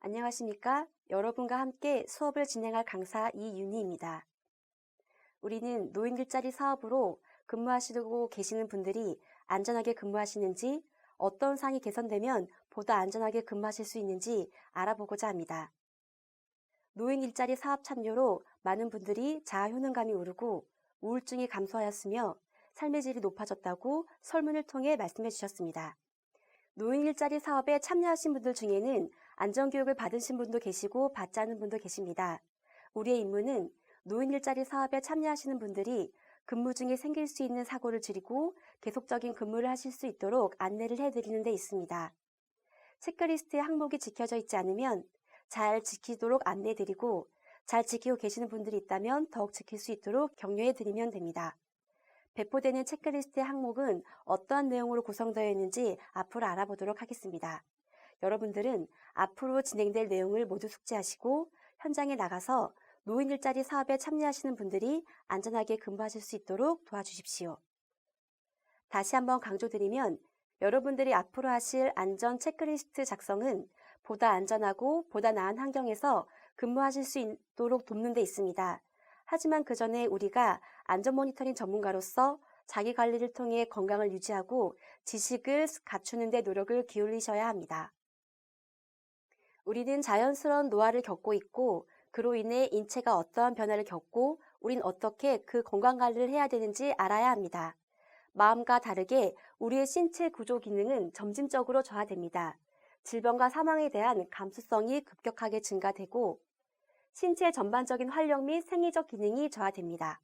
안녕하십니까? 여러분과 함께 수업을 진행할 강사 이윤희입니다. 우리는 노인 일자리 사업으로 근무하시고 계시는 분들이 안전하게 근무하시는지, 어떤 사항이 개선되면 보다 안전하게 근무하실 수 있는지 알아보고자 합니다. 노인 일자리 사업 참여로 많은 분들이 자아 효능감이 오르고 우울증이 감소하였으며 삶의 질이 높아졌다고 설문을 통해 말씀해 주셨습니다. 노인 일자리 사업에 참여하신 분들 중에는 안전교육을 받으신 분도 계시고 받지 않은 분도 계십니다. 우리의 임무는 노인 일자리 사업에 참여하시는 분들이 근무 중에 생길 수 있는 사고를 줄이고 계속적인 근무를 하실 수 있도록 안내를 해드리는 데 있습니다. 체크리스트의 항목이 지켜져 있지 않으면 잘 지키도록 안내드리고 잘 지키고 계시는 분들이 있다면 더욱 지킬 수 있도록 격려해드리면 됩니다. 배포되는 체크리스트의 항목은 어떠한 내용으로 구성되어 있는지 앞으로 알아보도록 하겠습니다. 여러분들은 앞으로 진행될 내용을 모두 숙지하시고 현장에 나가서 노인 일자리 사업에 참여하시는 분들이 안전하게 근무하실 수 있도록 도와주십시오. 다시 한번 강조드리면 여러분들이 앞으로 하실 안전 체크리스트 작성은 보다 안전하고 보다 나은 환경에서 근무하실 수 있도록 돕는 데 있습니다. 하지만 그 전에 우리가 안전 모니터링 전문가로서 자기 관리를 통해 건강을 유지하고 지식을 갖추는 데 노력을 기울이셔야 합니다. 우리는 자연스러운 노화를 겪고 있고 그로 인해 인체가 어떠한 변화를 겪고 우린 어떻게 그 건강 관리를 해야 되는지 알아야 합니다. 마음과 다르게 우리의 신체 구조 기능은 점진적으로 저하됩니다. 질병과 사망에 대한 감수성이 급격하게 증가되고 신체 전반적인 활력 및 생리적 기능이 저하됩니다.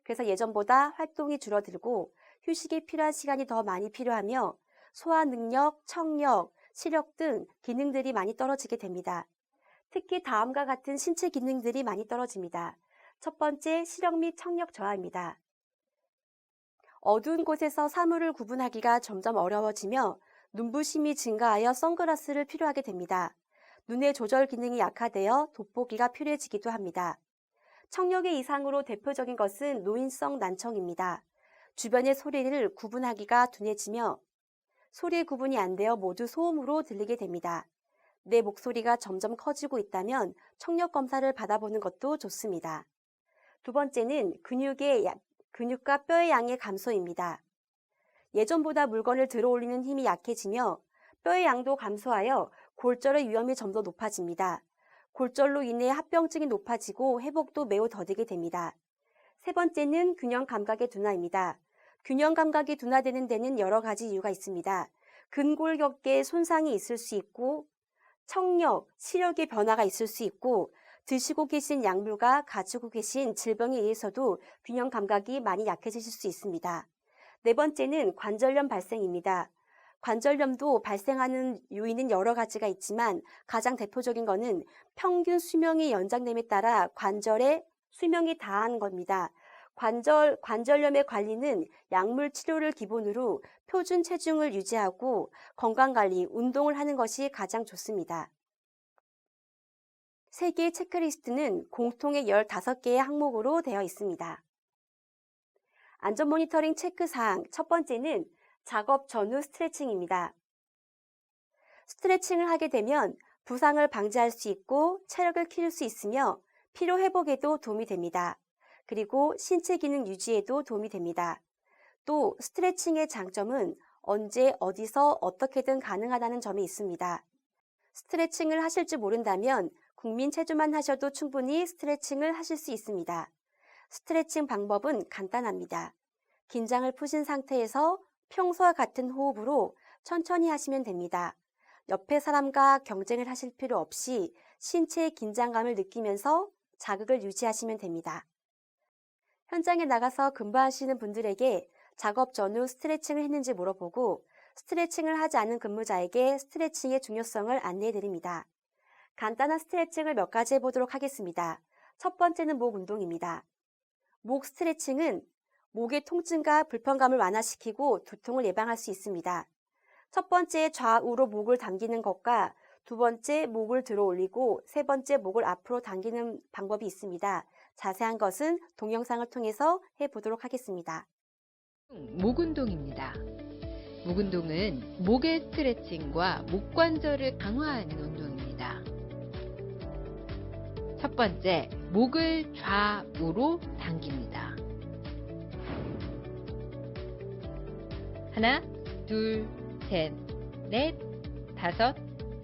그래서 예전보다 활동이 줄어들고 휴식이 필요한 시간이 더 많이 필요하며 소화 능력, 청력, 시력 등 기능들이 많이 떨어지게 됩니다. 특히 다음과 같은 신체 기능들이 많이 떨어집니다. 첫 번째, 시력 및 청력 저하입니다. 어두운 곳에서 사물을 구분하기가 점점 어려워지며 눈부심이 증가하여 선글라스를 필요하게 됩니다. 눈의 조절 기능이 약화되어 돋보기가 필요해지기도 합니다. 청력의 이상으로 대표적인 것은 노인성 난청입니다. 주변의 소리를 구분하기가 둔해지며 소리의 구분이 안 되어 모두 소음으로 들리게 됩니다. 내 목소리가 점점 커지고 있다면 청력 검사를 받아보는 것도 좋습니다. 두 번째는 근육과 뼈의 양의 감소입니다. 예전보다 물건을 들어 올리는 힘이 약해지며 뼈의 양도 감소하여 골절의 위험이 좀 더 높아집니다. 골절로 인해 합병증이 높아지고 회복도 매우 더디게 됩니다. 세 번째는 균형 감각의 둔화입니다. 균형 감각이 둔화되는 데는 여러 가지 이유가 있습니다. 근골격계에 손상이 있을 수 있고 청력, 시력의 변화가 있을 수 있고 드시고 계신 약물과 가지고 계신 질병에 의해서도 균형 감각이 많이 약해지실 수 있습니다. 네 번째는 관절염 발생입니다. 관절염도 발생하는 요인은 여러 가지가 있지만 가장 대표적인 것은 평균 수명이 연장됨에 따라 관절의 수명이 다하는 겁니다. 관절염의 관리는 약물 치료를 기본으로 표준 체중을 유지하고 건강관리, 운동을 하는 것이 가장 좋습니다. 세계의 체크리스트는 공통의 15개의 항목으로 되어 있습니다. 안전 모니터링 체크사항 첫 번째는 작업 전후 스트레칭입니다. 스트레칭을 하게 되면 부상을 방지할 수 있고 체력을 키울 수 있으며 피로 회복에도 도움이 됩니다. 그리고 신체 기능 유지에도 도움이 됩니다. 또 스트레칭의 장점은 언제 어디서 어떻게든 가능하다는 점이 있습니다. 스트레칭을 하실 줄 모른다면 국민 체조만 하셔도 충분히 스트레칭을 하실 수 있습니다. 스트레칭 방법은 간단합니다. 긴장을 푸신 상태에서 평소와 같은 호흡으로 천천히 하시면 됩니다. 옆에 사람과 경쟁을 하실 필요 없이 신체의 긴장감을 느끼면서 자극을 유지하시면 됩니다. 현장에 나가서 근무하시는 분들에게 작업 전후 스트레칭을 했는지 물어보고 스트레칭을 하지 않은 근무자에게 스트레칭의 중요성을 안내해 드립니다. 간단한 스트레칭을 몇 가지 해보도록 하겠습니다. 첫 번째는 목 운동입니다. 목 스트레칭은 목의 통증과 불편감을 완화시키고 두통을 예방할 수 있습니다. 첫 번째 좌우로 목을 당기는 것과 두 번째 목을 들어 올리고 세 번째 목을 앞으로 당기는 방법이 있습니다. 자세한 것은 동영상을 통해서 해보도록 하겠습니다. 목 운동입니다. 목 운동은 목의 스트레칭과 목 관절을 강화하는 운동입니다. 첫 번째, 목을 좌우로 당깁니다. 하나, 둘, 셋, 넷, 다섯,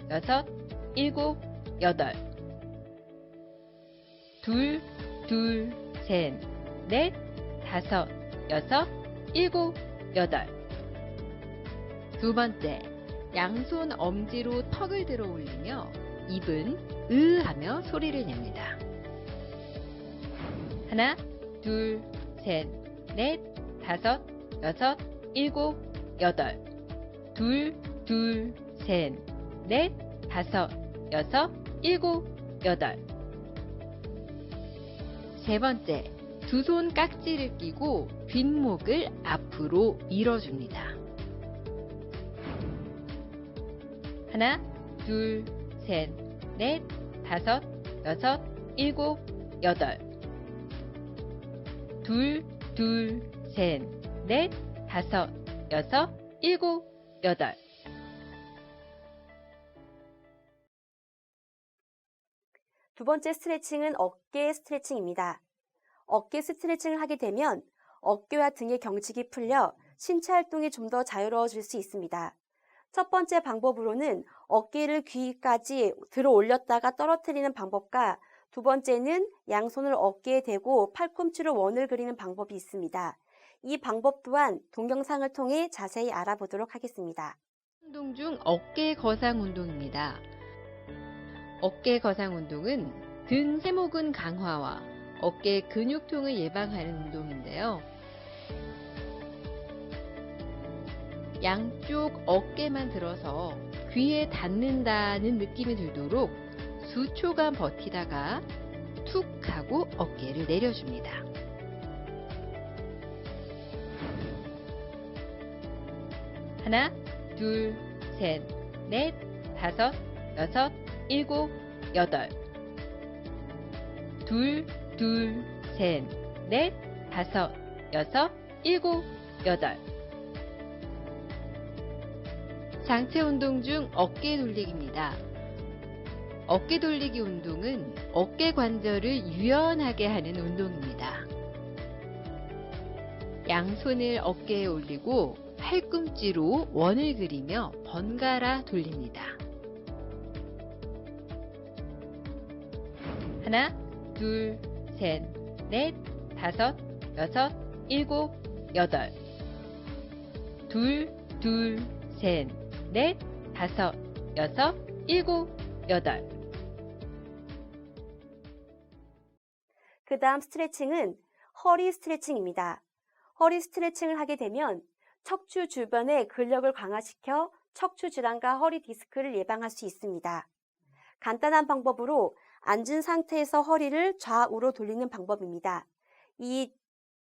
여섯, 일곱, 여덟. 둘, 둘, 셋, 넷, 다섯, 여섯, 일곱, 여덟. 두 번째, 양손 엄지로 턱을 들어 올리며 입은 으 하며 소리를 냅니다. 하나, 둘, 셋, 넷, 다섯, 여섯, 일곱, 여덟. 둘, 둘, 셋, 넷, 다섯, 여섯, 일곱, 여덟. 세 번째, 두 손 깍지를 끼고 뒷목을 앞으로 밀어줍니다. 하나, 둘, 셋, 넷, 다섯, 여섯, 일곱, 여덟. 둘, 둘, 셋, 넷, 다섯, 여섯, 일곱, 여덟. 두 번째 스트레칭은 어깨 스트레칭입니다. 어깨 스트레칭을 하게 되면 어깨와 등의 경직이 풀려 신체 활동이 좀 더 자유로워질 수 있습니다. 첫 번째 방법으로는 어깨를 귀까지 들어 올렸다가 떨어뜨리는 방법과 두 번째는 양손을 어깨에 대고 팔꿈치로 원을 그리는 방법이 있습니다. 이 방법 또한 동영상을 통해 자세히 알아보도록 하겠습니다. 운동 중 어깨 거상 운동입니다. 어깨 거상 운동은 등 세모근 강화와 어깨 근육통을 예방하는 운동인데요. 양쪽 어깨만 들어서 귀에 닿는다는 느낌이 들도록 수초간 버티다가 툭 하고 어깨를 내려줍니다. 하나, 둘, 셋, 넷, 다섯, 여섯, 일곱, 여덟. 둘, 둘, 셋, 넷, 다섯, 여섯, 일곱, 여덟. 상체 운동 중 어깨 돌리기입니다. 어깨 돌리기 운동은 어깨 관절을 유연하게 하는 운동입니다. 양손을 어깨에 올리고 팔꿈치로 원을 그리며 번갈아 돌립니다. 하나, 둘, 셋, 넷, 다섯, 여섯, 일곱, 여덟. 둘, 둘, 셋, 넷, 다섯, 여섯, 일곱, 여덟. 그 다음 스트레칭은 허리 스트레칭입니다. 허리 스트레칭을 하게 되면 척추 주변의 근력을 강화시켜 척추 질환과 허리 디스크를 예방할 수 있습니다. 간단한 방법으로 앉은 상태에서 허리를 좌우로 돌리는 방법입니다. 이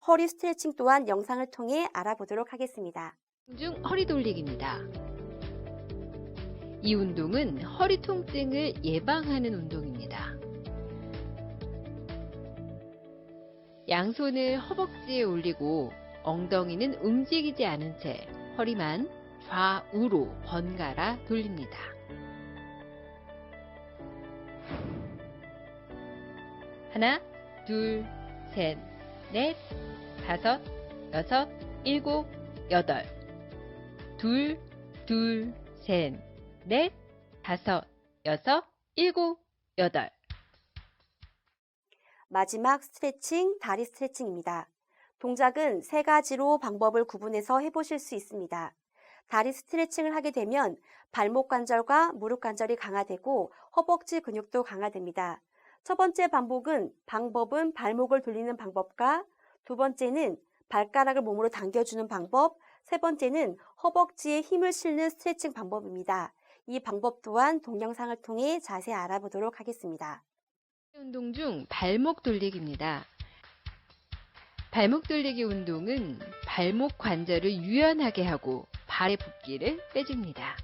허리 스트레칭 또한 영상을 통해 알아보도록 하겠습니다. 중 허리 돌리기입니다. 이 운동은 허리 통증을 예방하는 운동입니다. 양손을 허벅지에 올리고 엉덩이는 움직이지 않은 채 허리만 좌우로 번갈아 돌립니다. 하나, 둘, 셋, 넷, 다섯, 여섯, 일곱, 여덟. 둘, 둘, 셋, 넷, 다섯, 여섯, 일곱, 여덟. 마지막 스트레칭, 다리 스트레칭입니다. 동작은 세 가지로 방법을 구분해서 해보실 수 있습니다. 다리 스트레칭을 하게 되면 발목 관절과 무릎 관절이 강화되고 허벅지 근육도 강화됩니다. 첫 번째 방법은 발목을 돌리는 방법과 두 번째는 발가락을 몸으로 당겨주는 방법, 세 번째는 허벅지에 힘을 실는 스트레칭 방법입니다. 이 방법 또한 동영상을 통해 자세히 알아보도록 하겠습니다. 운동 중 발목 돌리기입니다. 발목 돌리기 운동은 발목 관절을 유연하게 하고 발의 붓기를 빼줍니다.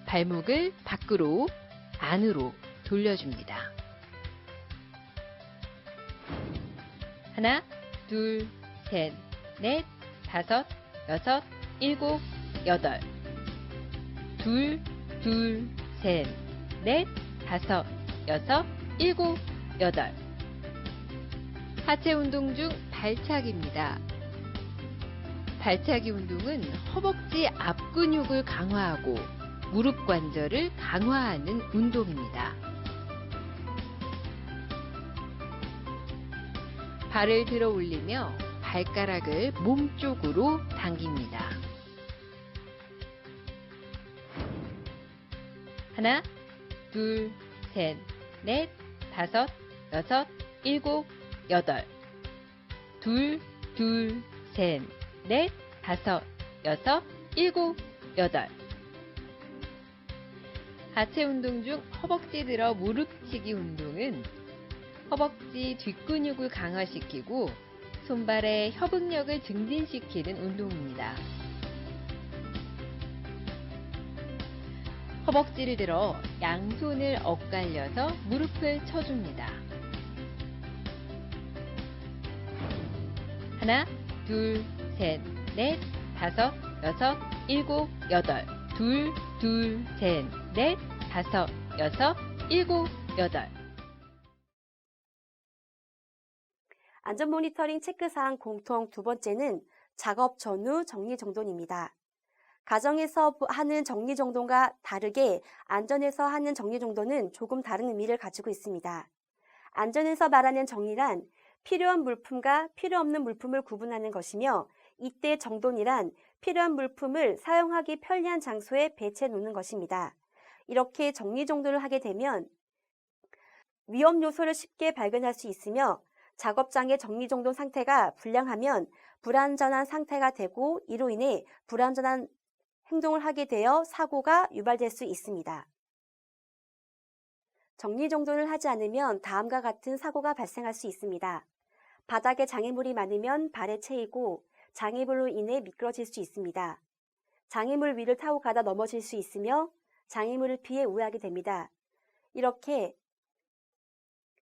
발목을 밖으로, 안으로 돌려줍니다. 하나, 둘, 셋, 넷, 다섯, 여섯, 일곱, 여덟. 둘, 둘, 셋, 넷, 다섯, 여섯, 일곱, 여덟. 하체 운동 중 발차기입니다. 발차기 운동은 허벅지 앞 근육을 강화하고 무릎 관절을 강화하는 운동입니다. 발을 들어 올리며 발가락을 몸 쪽으로 당깁니다. 하나, 둘, 셋, 넷, 다섯, 여섯, 일곱, 여덟. 둘, 둘, 셋, 넷, 다섯, 여섯, 일곱, 여덟. 하체 운동 중 허벅지 들어 무릎치기 운동은 허벅지 뒷근육을 강화시키고 손발의 협응력을 증진시키는 운동입니다. 허벅지를 들어 양손을 엇갈려서 무릎을 쳐줍니다. 하나, 둘, 셋, 넷, 다섯, 여섯, 일곱, 여덟. 둘, 둘, 셋, 넷, 다섯, 여섯, 일곱, 여덟. 안전 모니터링 체크사항 공통 두 번째는 작업 전후 정리정돈입니다. 가정에서 하는 정리정돈과 다르게 안전에서 하는 정리정돈은 조금 다른 의미를 가지고 있습니다. 안전에서 말하는 정리란 필요한 물품과 필요 없는 물품을 구분하는 것이며, 이때 정돈이란 필요한 물품을 사용하기 편리한 장소에 배치해 놓는 것입니다. 이렇게 정리정돈을 하게 되면 위험 요소를 쉽게 발견할 수 있으며, 작업장의 정리정돈 상태가 불량하면 불안전한 상태가 되고, 이로 인해 불안전한 행동을 하게 되어 사고가 유발될 수 있습니다. 정리정돈을 하지 않으면 다음과 같은 사고가 발생할 수 있습니다. 바닥에 장애물이 많으면 발에 채이고 장애물로 인해 미끄러질 수 있습니다. 장애물 위를 타고 가다 넘어질 수 있으며 장애물을 피해 우회하게 됩니다. 이렇게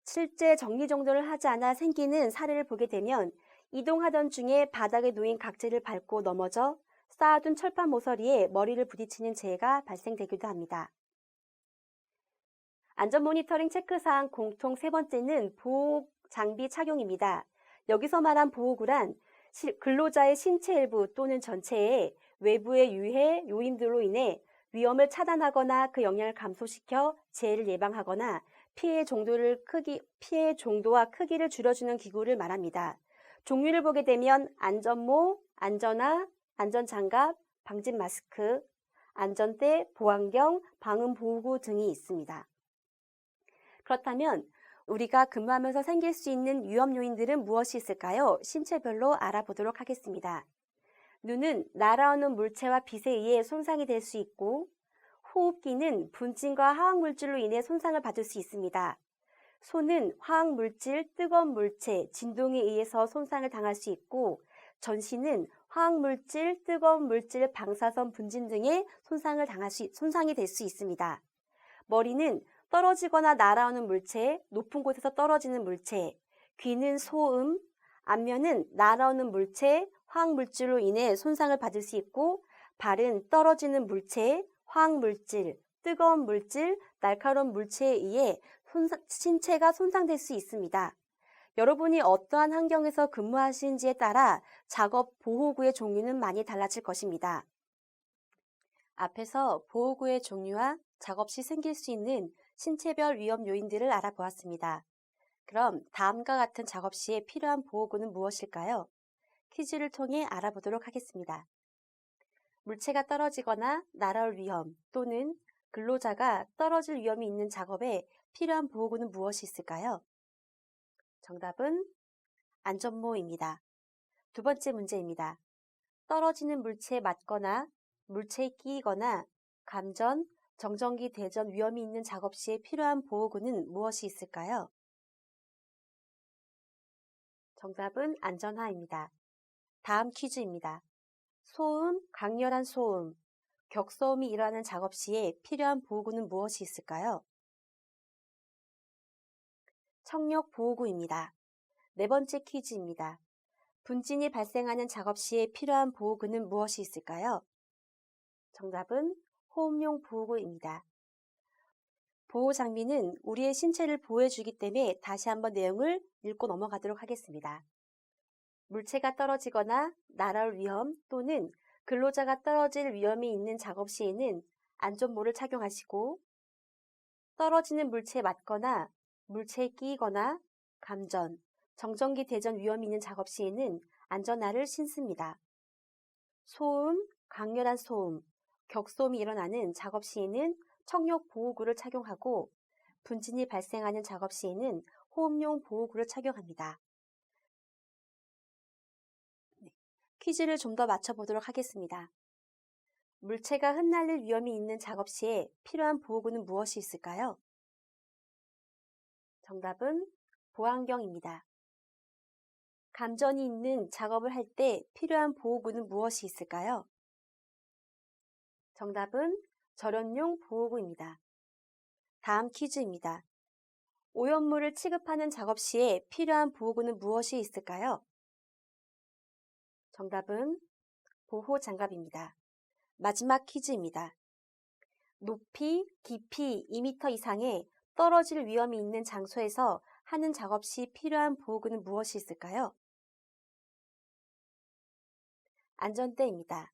실제 정리정돈을 하지 않아 생기는 사례를 보게 되면 이동하던 중에 바닥에 놓인 각재를 밟고 넘어져 쌓아둔 철판 모서리에 머리를 부딪히는 재해가 발생되기도 합니다. 안전 모니터링 체크사항 공통 세 번째는 보호 장비 착용입니다. 여기서 말한 보호구란 근로자의 신체 일부 또는 전체에 외부의 유해 요인들로 인해 위험을 차단하거나 그 영향을 감소시켜 재해를 예방하거나 피해 정도와 크기를 줄여주는 기구를 말합니다. 종류를 보게 되면 안전모, 안전화, 안전장갑, 방진 마스크, 안전대, 보안경, 방음보호구 등이 있습니다. 그렇다면 우리가 근무하면서 생길 수 있는 위험 요인들은 무엇이 있을까요? 신체별로 알아보도록 하겠습니다. 눈은 날아오는 물체와 빛에 의해 손상이 될 수 있고, 호흡기는 분진과 화학물질로 인해 손상을 받을 수 있습니다. 손은 화학물질, 뜨거운 물체, 진동에 의해서 손상을 당할 수 있고, 전신은 화학물질, 뜨거운 물질, 방사선 분진 등의 손상이 될 수 있습니다. 머리는 떨어지거나 날아오는 물체, 높은 곳에서 떨어지는 물체, 귀는 소음, 안면은 날아오는 물체, 화학물질로 인해 손상을 받을 수 있고, 발은 떨어지는 물체, 화학물질, 뜨거운 물질, 날카로운 물체에 의해 신체가 손상될 수 있습니다. 여러분이 어떠한 환경에서 근무하시는지에 따라 작업 보호구의 종류는 많이 달라질 것입니다. 앞에서 보호구의 종류와 작업 시 생길 수 있는 신체별 위험 요인들을 알아보았습니다. 그럼 다음과 같은 작업 시에 필요한 보호구는 무엇일까요? 퀴즈를 통해 알아보도록 하겠습니다. 물체가 떨어지거나 날아올 위험 또는 근로자가 떨어질 위험이 있는 작업에 필요한 보호구는 무엇이 있을까요? 정답은 안전모입니다. 두 번째 문제입니다. 떨어지는 물체에 맞거나 물체에 끼이거나 감전, 정전기 대전 위험이 있는 작업 시에 필요한 보호구는 무엇이 있을까요? 정답은 안전화입니다. 다음 퀴즈입니다. 소음, 강렬한 소음, 격소음이 일어나는 작업 시에 필요한 보호구는 무엇이 있을까요? 청력 보호구입니다. 네 번째 퀴즈입니다. 분진이 발생하는 작업 시에 필요한 보호구는 무엇이 있을까요? 정답은 호흡용 보호구입니다. 보호 장비는 우리의 신체를 보호해주기 때문에 다시 한번 내용을 읽고 넘어가도록 하겠습니다. 물체가 떨어지거나 날아올 위험 또는 근로자가 떨어질 위험이 있는 작업 시에는 안전모를 착용하시고, 떨어지는 물체에 맞거나 물체에 끼이거나 감전, 정전기 대전 위험이 있는 작업 시에는 안전화를 신습니다. 소음, 강렬한 소음, 격소음이 일어나는 작업 시에는 청력 보호구를 착용하고, 분진이 발생하는 작업 시에는 호흡용 보호구를 착용합니다. 퀴즈를 좀 더 맞춰보도록 하겠습니다. 물체가 흩날릴 위험이 있는 작업 시에 필요한 보호구는 무엇이 있을까요? 정답은 보안경입니다. 감전이 있는 작업을 할 때 필요한 보호구는 무엇이 있을까요? 정답은 절연용 보호구입니다. 다음 퀴즈입니다. 오염물을 취급하는 작업 시에 필요한 보호구는 무엇이 있을까요? 정답은 보호장갑입니다. 마지막 퀴즈입니다. 높이, 깊이 2m 이상의 떨어질 위험이 있는 장소에서 하는 작업 시 필요한 보호구는 무엇이 있을까요? 안전대입니다.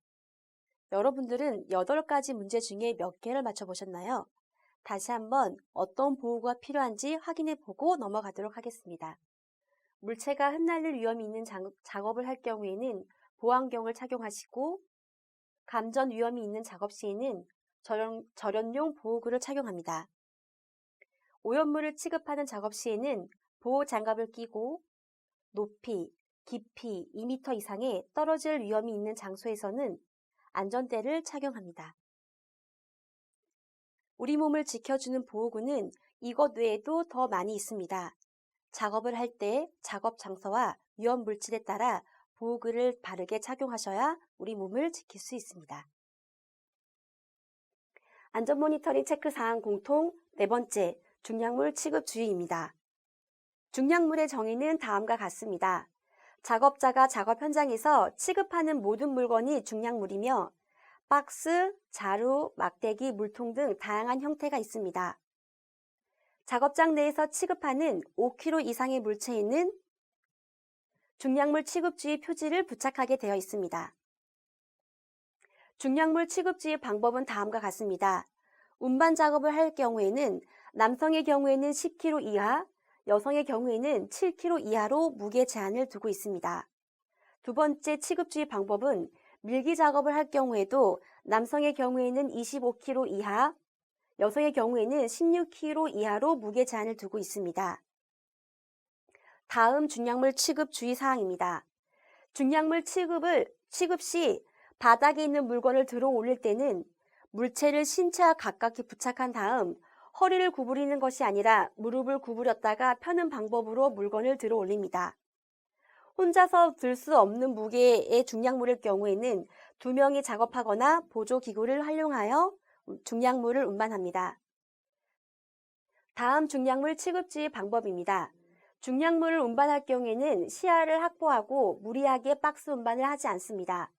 여러분들은 8가지 문제 중에 몇 개를 맞춰보셨나요? 다시 한번 어떤 보호구가 필요한지 확인해 보고 넘어가도록 하겠습니다. 물체가 흩날릴 위험이 있는 작업을 할 경우에는 보안경을 착용하시고, 감전 위험이 있는 작업 시에는 절연용 보호구를 착용합니다. 오염물을 취급하는 작업 시에는 보호 장갑을 끼고, 높이, 깊이 2m 이상의 떨어질 위험이 있는 장소에서는 안전대를 착용합니다. 우리 몸을 지켜주는 보호구는 이것 외에도 더 많이 있습니다. 작업을 할 때 작업 장소와 위험 물질에 따라 보호구를 바르게 착용하셔야 우리 몸을 지킬 수 있습니다. 안전 모니터링 체크사항 공통 4번째, 중량물 취급 주의입니다. 중량물의 정의는 다음과 같습니다. 작업자가 작업 현장에서 취급하는 모든 물건이 중량물이며, 박스, 자루, 막대기, 물통 등 다양한 형태가 있습니다. 작업장 내에서 취급하는 5kg 이상의 물체에는 중량물 취급주의 표지를 부착하게 되어 있습니다. 중량물 취급주의 방법은 다음과 같습니다. 운반 작업을 할 경우에는 남성의 경우에는 10kg 이하, 여성의 경우에는 7kg 이하로 무게 제한을 두고 있습니다. 두 번째 취급주의 방법은 밀기 작업을 할 경우에도 남성의 경우에는 25kg 이하, 여성의 경우에는 16kg 이하로 무게 제한을 두고 있습니다. 다음 중량물 취급 주의 사항입니다. 중량물 취급 시 바닥에 있는 물건을 들어 올릴 때는 물체를 신체와 가깝게 부착한 다음 허리를 구부리는 것이 아니라 무릎을 구부렸다가 펴는 방법으로 물건을 들어 올립니다. 혼자서 들 수 없는 무게의 중량물일 경우에는 2명이 작업하거나 보조기구를 활용하여 중량물을 운반합니다. 다음 중량물 취급주의 방법입니다. 중량물을 운반할 경우에는 시야를 확보하고 무리하게 박스 운반을 하지 않습니다.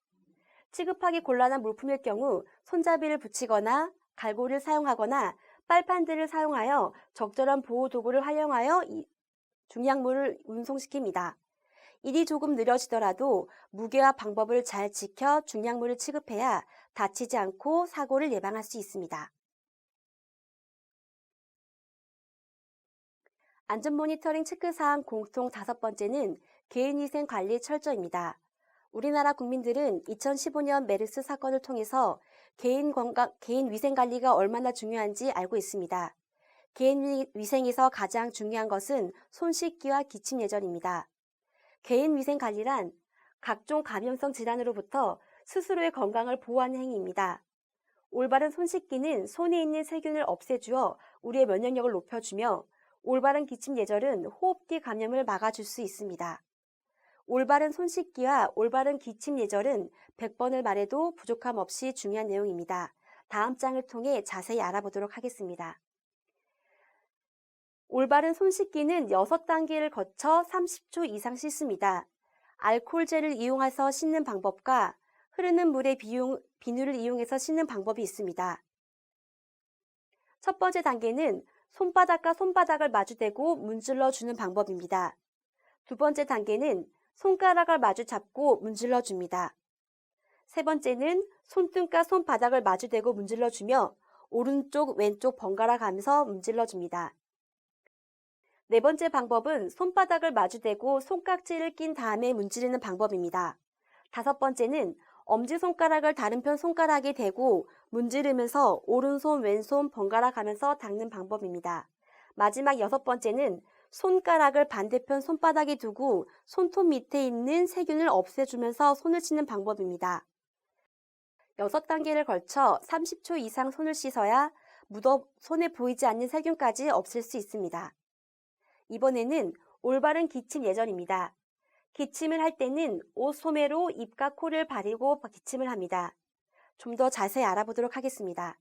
취급하기 곤란한 물품일 경우 손잡이를 붙이거나 갈고리를 사용하거나 빨판들을 사용하여 적절한 보호 도구를 활용하여 중량물을 운송시킵니다. 일이 조금 느려지더라도 무게와 방법을 잘 지켜 중량물을 취급해야 다치지 않고 사고를 예방할 수 있습니다. 안전 모니터링 체크사항 공통 5번째는 개인위생 관리 철저입니다. 우리나라 국민들은 2015년 메르스 사건을 통해서 개인 위생 관리가 얼마나 중요한지 알고 있습니다. 개인 위생에서 가장 중요한 것은 손 씻기와 기침 예절입니다. 개인 위생 관리란 각종 감염성 질환으로부터 스스로의 건강을 보호하는 행위입니다. 올바른 손 씻기는 손에 있는 세균을 없애주어 우리의 면역력을 높여주며, 올바른 기침 예절은 호흡기 감염을 막아줄 수 있습니다. 올바른 손 씻기와 올바른 기침 예절은 100번을 말해도 부족함 없이 중요한 내용입니다. 다음 장을 통해 자세히 알아보도록 하겠습니다. 올바른 손 씻기는 6단계를 거쳐 30초 이상 씻습니다. 알코올젤을 이용해서 씻는 방법과 흐르는 물에 비누를 이용해서 씻는 방법이 있습니다. 첫 번째 단계는 손바닥과 손바닥을 마주대고 문질러 주는 방법입니다. 두 번째 단계는 손가락을 마주 잡고 문질러 줍니다. 세 번째는 손등과 손바닥을 마주대고 문질러 주며 오른쪽, 왼쪽 번갈아 가면서 문질러 줍니다. 네 번째 방법은 손바닥을 마주대고 손깍지를 낀 다음에 문지르는 방법입니다. 다섯 번째는 엄지손가락을 다른 편 손가락에 대고 문지르면서 오른손, 왼손 번갈아 가면서 닦는 방법입니다. 마지막 여섯 번째는 손가락을 반대편 손바닥에 두고 손톱 밑에 있는 세균을 없애주면서 손을 씻는 방법입니다. 6단계를 걸쳐 30초 이상 손을 씻어야 손에 보이지 않는 세균까지 없앨 수 있습니다. 이번에는 올바른 기침 예절입니다. 기침을 할 때는 옷 소매로 입과 코를 가리고 기침을 합니다. 좀 더 자세히 알아보도록 하겠습니다.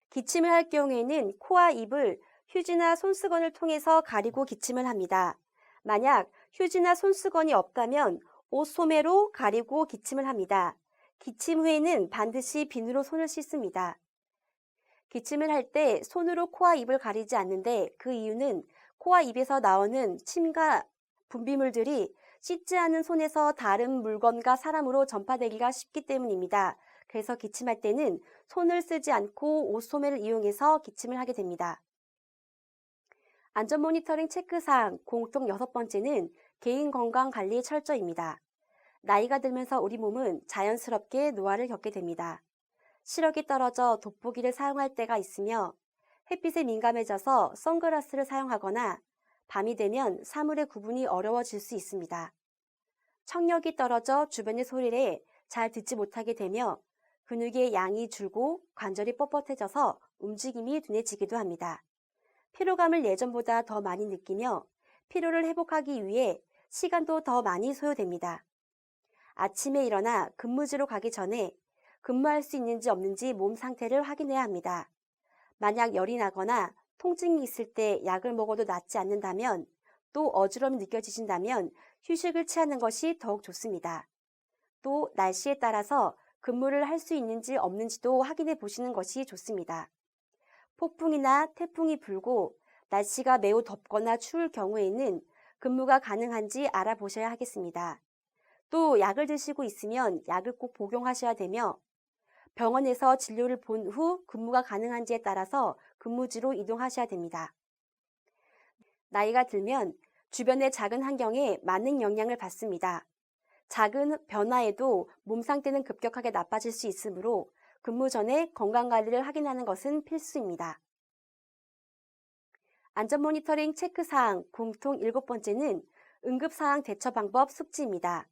기침을 할 경우에는 코와 입을 휴지나 손수건을 통해서 가리고 기침을 합니다. 만약 휴지나 손수건이 없다면 옷 소매로 가리고 기침을 합니다. 기침 후에는 반드시 비누로 손을 씻습니다. 기침을 할 때 손으로 코와 입을 가리지 않는데 그 이유는 코와 입에서 나오는 침과 분비물들이 씻지 않은 손에서 다른 물건과 사람으로 전파되기가 쉽기 때문입니다. 그래서 기침할 때는 손을 쓰지 않고 옷 소매를 이용해서 기침을 하게 됩니다. 안전 모니터링 체크사항 공통 6번째는 개인 건강 관리 철저입니다. 나이가 들면서 우리 몸은 자연스럽게 노화를 겪게 됩니다. 시력이 떨어져 돋보기를 사용할 때가 있으며 햇빛에 민감해져서 선글라스를 사용하거나 밤이 되면 사물의 구분이 어려워질 수 있습니다. 청력이 떨어져 주변의 소리를 잘 듣지 못하게 되며 근육의 양이 줄고 관절이 뻣뻣해져서 움직임이 둔해지기도 합니다. 피로감을 예전보다 더 많이 느끼며 피로를 회복하기 위해 시간도 더 많이 소요됩니다. 아침에 일어나 근무지로 가기 전에 근무할 수 있는지 없는지 몸 상태를 확인해야 합니다. 만약 열이 나거나 통증이 있을 때 약을 먹어도 낫지 않는다면 또 어지러움이 느껴지신다면 휴식을 취하는 것이 더욱 좋습니다. 또 날씨에 따라서 근무를 할 수 있는지 없는지도 확인해 보시는 것이 좋습니다. 폭풍이나 태풍이 불고 날씨가 매우 덥거나 추울 경우에는 근무가 가능한지 알아보셔야 하겠습니다. 또 약을 드시고 있으면 약을 꼭 복용하셔야 되며 병원에서 진료를 본 후 근무가 가능한지에 따라서 근무지로 이동하셔야 됩니다. 나이가 들면 주변의 작은 환경에 많은 영향을 받습니다. 작은 변화에도 몸 상태는 급격하게 나빠질 수 있으므로 근무 전에 건강관리를 확인하는 것은 필수입니다. 안전 모니터링 체크사항 공통 7번째는 응급사항 대처 방법 숙지입니다.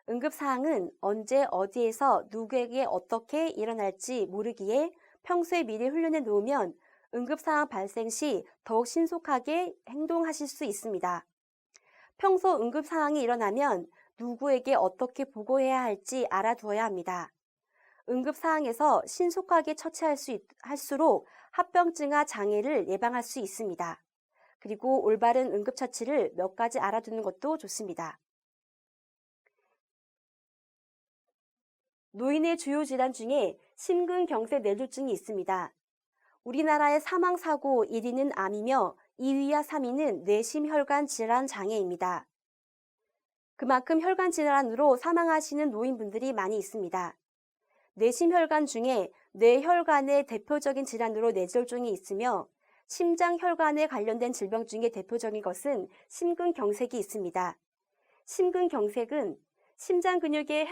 응급사항은 언제 어디에서 누구에게 어떻게 일어날지 모르기에 평소에 미리 훈련해 놓으면 응급사항 발생 시 더욱 신속하게 행동하실 수 있습니다. 평소 응급사항이 일어나면 누구에게 어떻게 보고해야 할지 알아두어야 합니다. 응급사항에서 신속하게 할수록 합병증과 장애를 예방할 수 있습니다. 그리고 올바른 응급처치를 몇 가지 알아두는 것도 좋습니다. 노인의 주요 질환 중에 심근경색 뇌졸중이 있습니다. 우리나라의 사망사고 1위는 암이며 2위와 3위는 뇌심혈관 질환 장애입니다. 그만큼 혈관 질환으로 사망하시는 노인분들이 많이 있습니다. 뇌심혈관 중에 뇌혈관의 대표적인 질환으로 뇌졸중이 있으며 심장혈관에 관련된 질병 중에 대표적인 것은 심근경색이 있습니다. 심근경색은 심장 근육에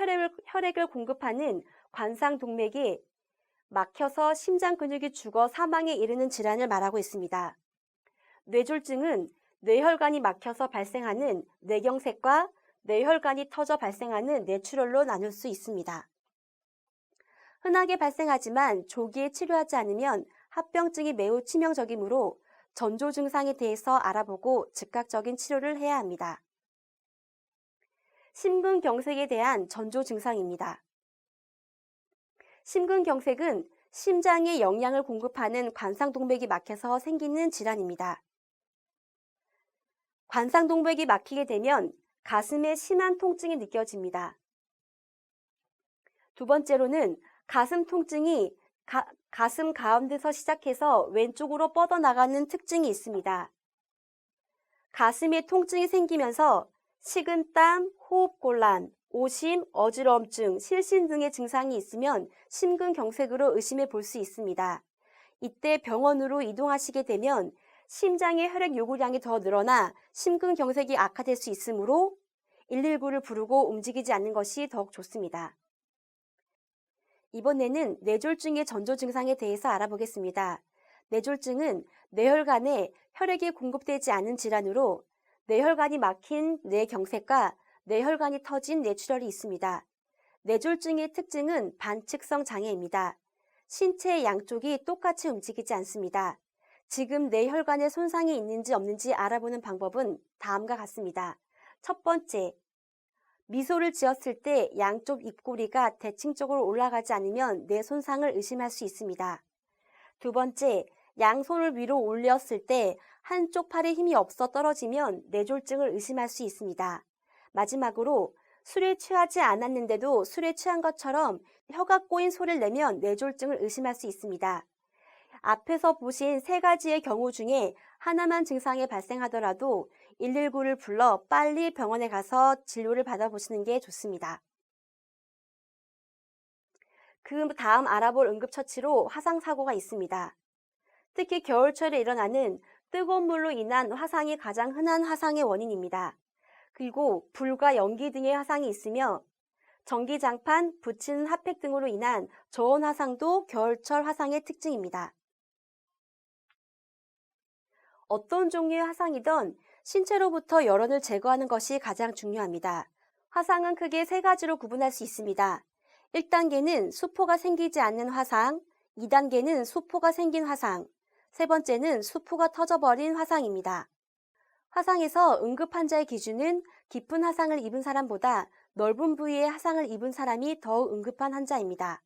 혈액을 공급하는 관상동맥이 막혀서 심장 근육이 죽어 사망에 이르는 질환을 말하고 있습니다. 뇌졸중은 뇌혈관이 막혀서 발생하는 뇌경색과 뇌혈관이 터져 발생하는 뇌출혈로 나눌 수 있습니다. 흔하게 발생하지만 조기에 치료하지 않으면 합병증이 매우 치명적이므로 전조 증상에 대해서 알아보고 즉각적인 치료를 해야 합니다. 심근경색에 대한 전조 증상입니다. 심근경색은 심장에 영양을 공급하는 관상동맥이 막혀서 생기는 질환입니다. 관상동맥이 막히게 되면 가슴에 심한 통증이 느껴집니다. 두 번째로는 가슴 통증이 가슴 가운데서 시작해서 왼쪽으로 뻗어나가는 특징이 있습니다. 가슴에 통증이 생기면서 식은땀, 호흡곤란, 오심, 어지러움증, 실신 등의 증상이 있으면 심근경색으로 의심해 볼 수 있습니다. 이때 병원으로 이동하시게 되면 심장의 혈액 요구량이 더 늘어나 심근경색이 악화될 수 있으므로 119를 부르고 움직이지 않는 것이 더욱 좋습니다. 이번에는 뇌졸중의 전조 증상에 대해서 알아보겠습니다. 뇌졸중은 뇌혈관에 혈액이 공급되지 않은 질환으로 뇌혈관이 막힌 뇌경색과 뇌혈관이 터진 뇌출혈이 있습니다. 뇌졸중의 특징은 반측성 장애입니다. 신체의 양쪽이 똑같이 움직이지 않습니다. 지금 뇌혈관에 손상이 있는지 없는지 알아보는 방법은 다음과 같습니다. 첫 번째, 미소를 지었을 때 양쪽 입꼬리가 대칭적으로 올라가지 않으면 뇌 손상을 의심할 수 있습니다. 두 번째, 양손을 위로 올렸을 때 한쪽 팔에 힘이 없어 떨어지면 뇌졸중을 의심할 수 있습니다. 마지막으로 술에 취하지 않았는데도 술에 취한 것처럼 혀가 꼬인 소리를 내면 뇌졸중을 의심할 수 있습니다. 앞에서 보신 세 가지의 경우 중에 하나만 증상이 발생하더라도 119를 불러 빨리 병원에 가서 진료를 받아보시는 게 좋습니다. 그 다음 알아볼 응급처치로 화상사고가 있습니다. 특히 겨울철에 일어나는 뜨거운 물로 인한 화상이 가장 흔한 화상의 원인입니다. 그리고 불과 연기 등의 화상이 있으며 전기장판, 붙이는 핫팩 등으로 인한 저온 화상도 겨울철 화상의 특징입니다. 어떤 종류의 화상이든 신체로부터 열원을 제거하는 것이 가장 중요합니다. 화상은 크게 세 가지로 구분할 수 있습니다. 1단계는 수포가 생기지 않는 화상, 2단계는 수포가 생긴 화상, 세 번째는 수포가 터져버린 화상입니다. 화상에서 응급 환자의 기준은 깊은 화상을 입은 사람보다 넓은 부위의 화상을 입은 사람이 더욱 응급한 환자입니다.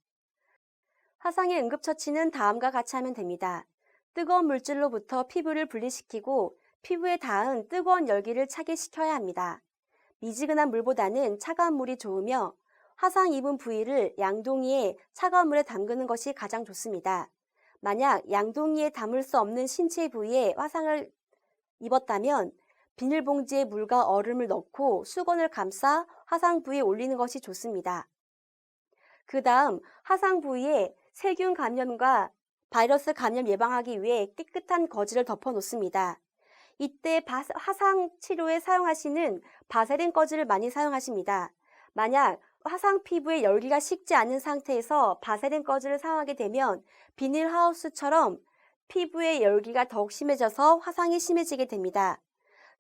화상의 응급처치는 다음과 같이 하면 됩니다. 뜨거운 물질로부터 피부를 분리시키고 피부에 닿은 뜨거운 열기를 차게 시켜야 합니다. 미지근한 물보다는 차가운 물이 좋으며 화상 입은 부위를 양동이에 차가운 물에 담그는 것이 가장 좋습니다. 만약 양동이에 담을 수 없는 신체 부위에 화상을 입었다면 비닐봉지에 물과 얼음을 넣고 수건을 감싸 화상 부위에 올리는 것이 좋습니다. 그 다음 화상 부위에 세균 감염과 바이러스 감염 예방하기 위해 깨끗한 거즈를 덮어 놓습니다. 이때 화상 치료에 사용하시는 바세린 거즈를 많이 사용하십니다. 만약 화상 피부에 열기가 식지 않은 상태에서 바세린 거즈를 사용하게 되면 비닐하우스처럼 피부에 열기가 더욱 심해져서 화상이 심해지게 됩니다.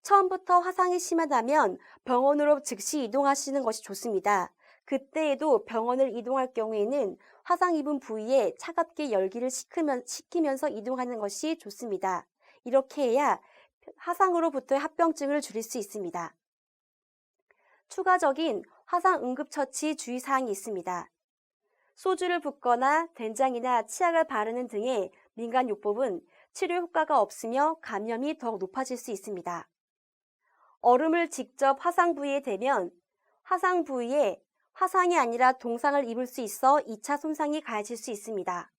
처음부터 화상이 심하다면 병원으로 즉시 이동하시는 것이 좋습니다. 그때에도 병원을 이동할 경우에는 화상 입은 부위에 차갑게 열기를 식히면서 이동하는 것이 좋습니다. 이렇게 해야 화상으로부터의 합병증을 줄일 수 있습니다. 추가적인 화상 응급처치 주의사항이 있습니다. 소주를 붓거나 된장이나 치약을 바르는 등의 민간요법은 치료 효과가 없으며 감염이 더욱 높아질 수 있습니다. 얼음을 직접 화상 부위에 대면 화상 부위에 화상이 아니라 동상을 입을 수 있어 2차 손상이 가해질 수 있습니다.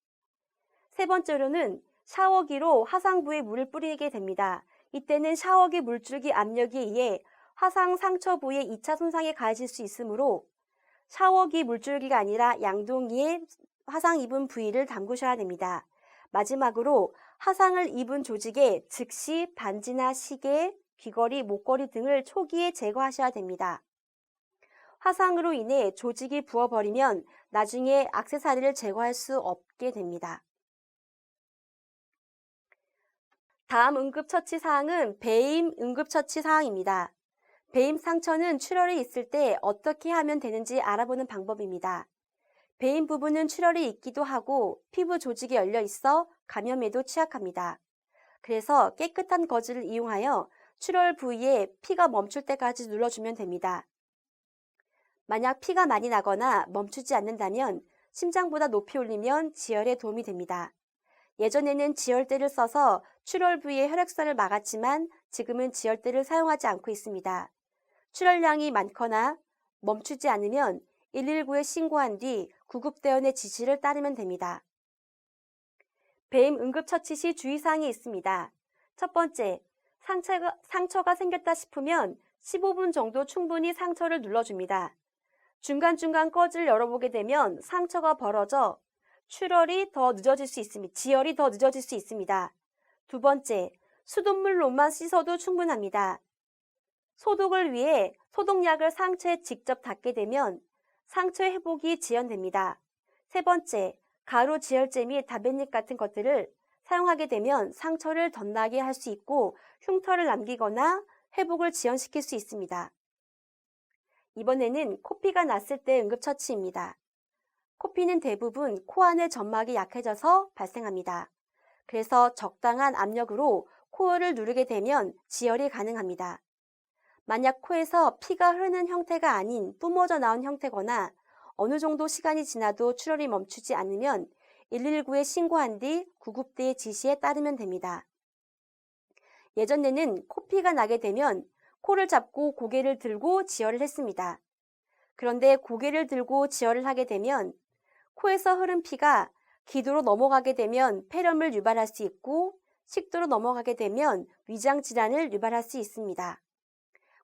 세 번째로는 샤워기로 화상 부위에 물을 뿌리게 됩니다. 이때는 샤워기 물줄기 압력에 의해 화상 상처 부위에 2차 손상이 가해질 수 있으므로 샤워기 물줄기가 아니라 양동이에 화상 입은 부위를 담그셔야 됩니다. 마지막으로 화상을 입은 조직에 즉시 반지나 시계, 귀걸이, 목걸이 등을 초기에 제거하셔야 됩니다. 화상으로 인해 조직이 부어버리면 나중에 액세서리를 제거할 수 없게 됩니다. 다음 응급처치 사항은 배임 응급처치 사항입니다. 배임 상처는 출혈이 있을 때 어떻게 하면 되는지 알아보는 방법입니다. 배임 부분은 출혈이 있기도 하고 피부 조직이 열려 있어 감염에도 취약합니다. 그래서 깨끗한 거즈를 이용하여 출혈 부위에 피가 멈출 때까지 눌러주면 됩니다. 만약 피가 많이 나거나 멈추지 않는다면 심장보다 높이 올리면 지혈에 도움이 됩니다. 예전에는 지혈대를 써서 출혈 부위의 혈액순환을 막았지만 지금은 지혈대를 사용하지 않고 있습니다. 출혈량이 많거나 멈추지 않으면 119에 신고한 뒤 구급대원의 지시를 따르면 됩니다. 배임 응급처치 시 주의사항이 있습니다. 첫 번째, 상처가 생겼다 싶으면 15분 정도 충분히 상처를 눌러줍니다. 중간중간 꺼즈를 열어보게 되면 상처가 벌어져 지혈이 더 늦어질 수 있습니다. 두 번째, 수돗물로만 씻어도 충분합니다. 소독을 위해 소독약을 상처에 직접 닿게 되면 상처 회복이 지연됩니다. 세 번째, 가루 지혈제 및 담뱃잎 같은 것들을 사용하게 되면 상처를 덧나게 할 수 있고 흉터를 남기거나 회복을 지연시킬 수 있습니다. 이번에는 코피가 났을 때 응급처치입니다. 코피는 대부분 코 안의 점막이 약해져서 발생합니다. 그래서 적당한 압력으로 코를 누르게 되면 지혈이 가능합니다. 만약 코에서 피가 흐르는 형태가 아닌 뿜어져 나온 형태거나 어느 정도 시간이 지나도 출혈이 멈추지 않으면 119에 신고한 뒤 구급대의 지시에 따르면 됩니다. 예전에는 코피가 나게 되면 코를 잡고 고개를 들고 지혈을 했습니다. 그런데 고개를 들고 지혈을 하게 되면 코에서 흐른 피가 기도로 넘어가게 되면 폐렴을 유발할 수 있고 식도로 넘어가게 되면 위장 질환을 유발할 수 있습니다.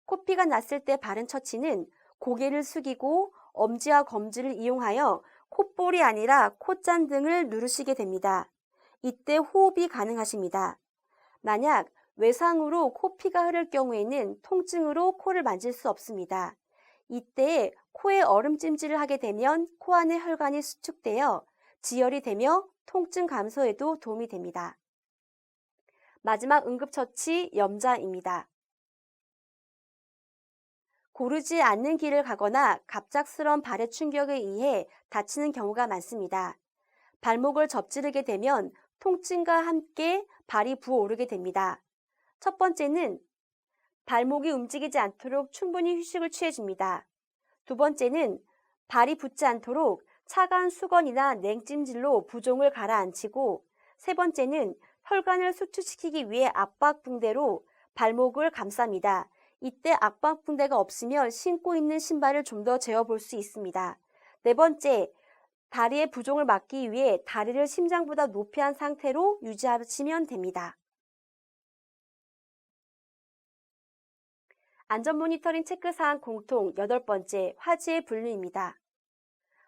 코피가 났을 때 바른 처치는 고개를 숙이고 엄지와 검지를 이용하여 콧볼이 아니라 콧잔 등을 누르시게 됩니다. 이때 호흡이 가능하십니다. 만약 외상으로 코피가 흐를 경우에는 통증으로 코를 만질 수 없습니다. 이때 코에 얼음찜질을 하게 되면 코 안의 혈관이 수축되어 지혈이 되며 통증 감소에도 도움이 됩니다. 마지막 응급처치 염자입니다. 고르지 않는 길을 가거나 갑작스러운 발의 충격에 의해 다치는 경우가 많습니다. 발목을 접지르게 되면 통증과 함께 발이 부어오르게 됩니다. 첫 번째는 발목이 움직이지 않도록 충분히 휴식을 취해줍니다. 두 번째는 발이 붓지 않도록 차가운 수건이나 냉찜질로 부종을 가라앉히고, 세 번째는 혈관을 수축시키기 위해 압박붕대로 발목을 감쌉니다. 이때 압박붕대가 없으면 신고 있는 신발을 좀 더 재어볼 수 있습니다. 네 번째, 다리의 부종을 막기 위해 다리를 심장보다 높이 한 상태로 유지하시면 됩니다. 안전 모니터링 체크사항 공통 8번째, 화재의 분류입니다.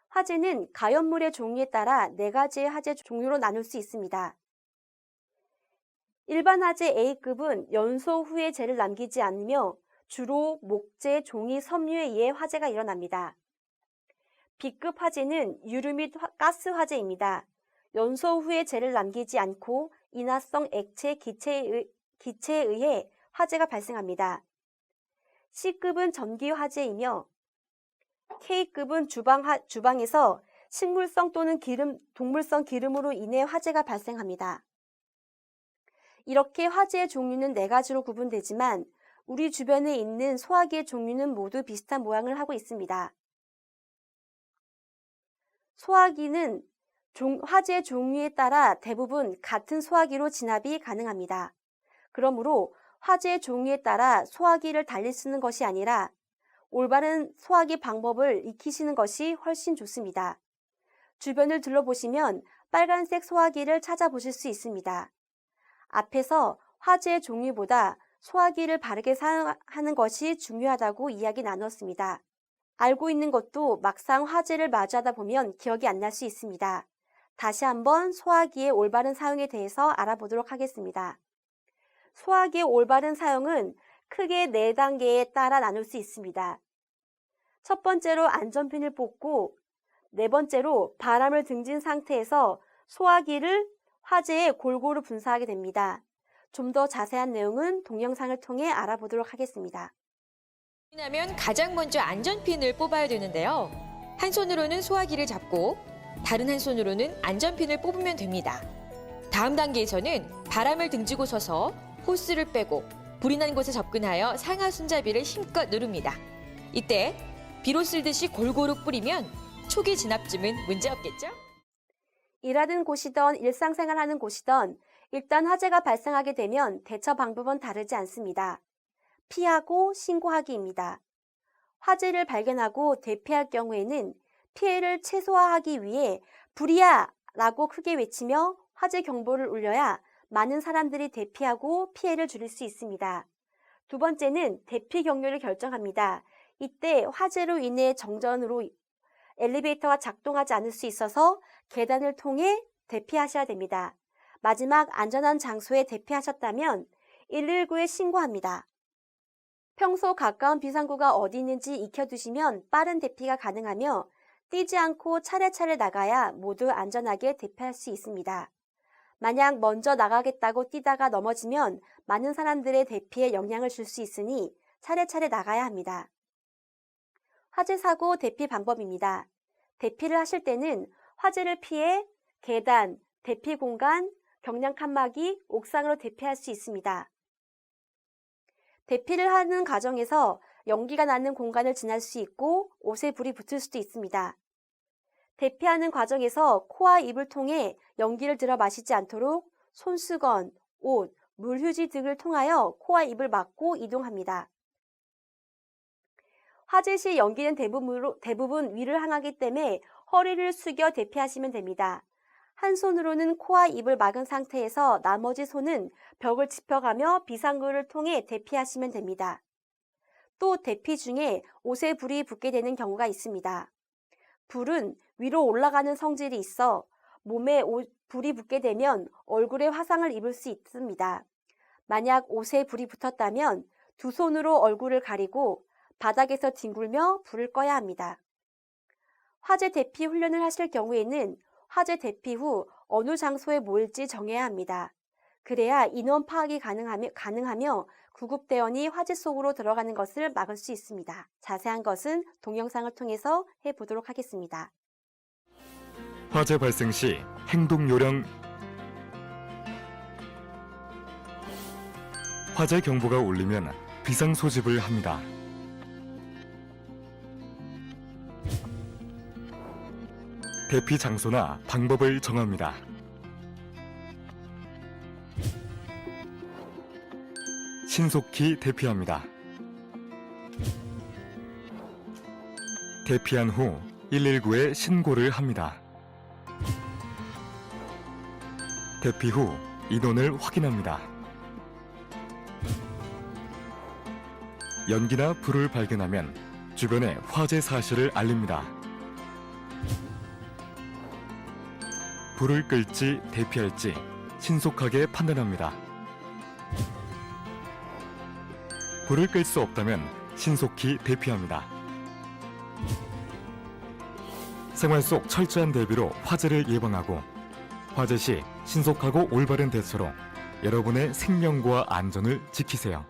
화재는 가연물의 종류에 따라 4가지의 화재 종류로 나눌 수 있습니다. 일반 화재 A급은 연소 후에 재를 남기지 않으며 주로 목재, 종이, 섬유에 의해 화재가 일어납니다. B급 화재는 유류 및 가스 화재입니다. 연소 후에 재를 남기지 않고 인화성 액체, 기체에 의해 화재가 발생합니다. C급은 전기 화재이며 K급은 주방에서 식물성 또는 동물성 기름으로 인해 화재가 발생합니다. 이렇게 화재의 종류는 4가지로 구분되지만 우리 주변에 있는 소화기의 종류는 모두 비슷한 모양을 하고 있습니다. 소화기는 화재 종류에 따라 대부분 같은 소화기로 진압이 가능합니다. 그러므로 화재의 종류에 따라 소화기를 달리 쓰는 것이 아니라 올바른 소화기 방법을 익히시는 것이 훨씬 좋습니다. 주변을 둘러보시면 빨간색 소화기를 찾아보실 수 있습니다. 앞에서 화재의 종류보다 소화기를 바르게 사용하는 것이 중요하다고 이야기 나눴습니다. 알고 있는 것도 막상 화재를 마주하다 보면 기억이 안 날 수 있습니다. 다시 한번 소화기의 올바른 사용에 대해서 알아보도록 하겠습니다. 소화기의 올바른 사용은 크게 4단계에 따라 나눌 수 있습니다. 첫 번째로 안전핀을 뽑고, 4번째로 바람을 등진 상태에서 소화기를 화재에 골고루 분사하게 됩니다. 좀 더 자세한 내용은 동영상을 통해 알아보도록 하겠습니다. 하면 가장 먼저 안전핀을 뽑아야 되는데요. 한 손으로는 소화기를 잡고 다른 한 손으로는 안전핀을 뽑으면 됩니다. 다음 단계에서는 바람을 등지고 서서 호스를 빼고 불이 난 곳에 접근하여 상하 손잡이를 힘껏 누릅니다. 이때 비로 쓸듯이 골고루 뿌리면 초기 진압쯤은 문제없겠죠? 일하는 곳이든 일상생활하는 곳이든 일단 화재가 발생하게 되면 대처 방법은 다르지 않습니다. 피하고 신고하기입니다. 화재를 발견하고 대피할 경우에는 피해를 최소화하기 위해 불이야! 라고 크게 외치며 화재 경보를 울려야 많은 사람들이 대피하고 피해를 줄일 수 있습니다. 두 번째는 대피 경로를 결정합니다. 이때 화재로 인해 정전으로 엘리베이터가 작동하지 않을 수 있어서 계단을 통해 대피하셔야 됩니다. 마지막 안전한 장소에 대피하셨다면 119에 신고합니다. 평소 가까운 비상구가 어디 있는지 익혀두시면 빠른 대피가 가능하며 뛰지 않고 차례차례 나가야 모두 안전하게 대피할 수 있습니다. 만약 먼저 나가겠다고 뛰다가 넘어지면 많은 사람들의 대피에 영향을 줄 수 있으니 차례차례 나가야 합니다. 화재 사고 대피 방법입니다. 대피를 하실 때는 화재를 피해 계단, 대피 공간, 경량 칸막이, 옥상으로 대피할 수 있습니다. 대피를 하는 과정에서 연기가 나는 공간을 지날 수 있고 옷에 불이 붙을 수도 있습니다. 대피하는 과정에서 코와 입을 통해 연기를 들어 마시지 않도록 손수건, 옷, 물휴지 등을 통하여 코와 입을 막고 이동합니다. 화재 시 연기는 대부분 위를 향하기 때문에 허리를 숙여 대피하시면 됩니다. 한 손으로는 코와 입을 막은 상태에서 나머지 손은 벽을 짚어가며 비상구를 통해 대피하시면 됩니다. 또 대피 중에 옷에 불이 붙게 되는 경우가 있습니다. 불은 위로 올라가는 성질이 있어 몸에 불이 붙게 되면 얼굴에 화상을 입을 수 있습니다. 만약 옷에 불이 붙었다면 두 손으로 얼굴을 가리고 바닥에서 뒹굴며 불을 꺼야 합니다. 화재 대피 훈련을 하실 경우에는 화재 대피 후 어느 장소에 모일지 정해야 합니다. 그래야 인원 파악이 가능하며 구급대원이 화재 속으로 들어가는 것을 막을 수 있습니다. 자세한 것은 동영상을 통해서 해보도록 하겠습니다. 화재 발생 시 행동 요령. 화재 경보가 울리면 비상 소집을 합니다. 대피 장소나 방법을 정합니다. 신속히 대피합니다. 대피한 후 119에 신고를 합니다. 대피 후 인원을 확인합니다. 연기나 불을 발견하면 주변에 화재 사실을 알립니다. 불을 끌지 대피할지 신속하게 판단합니다. 불을 끌 수 없다면 신속히 대피합니다. 생활 속 철저한 대비로 화재를 예방하고 화재 시 신속하고 올바른 대처로 여러분의 생명과 안전을 지키세요.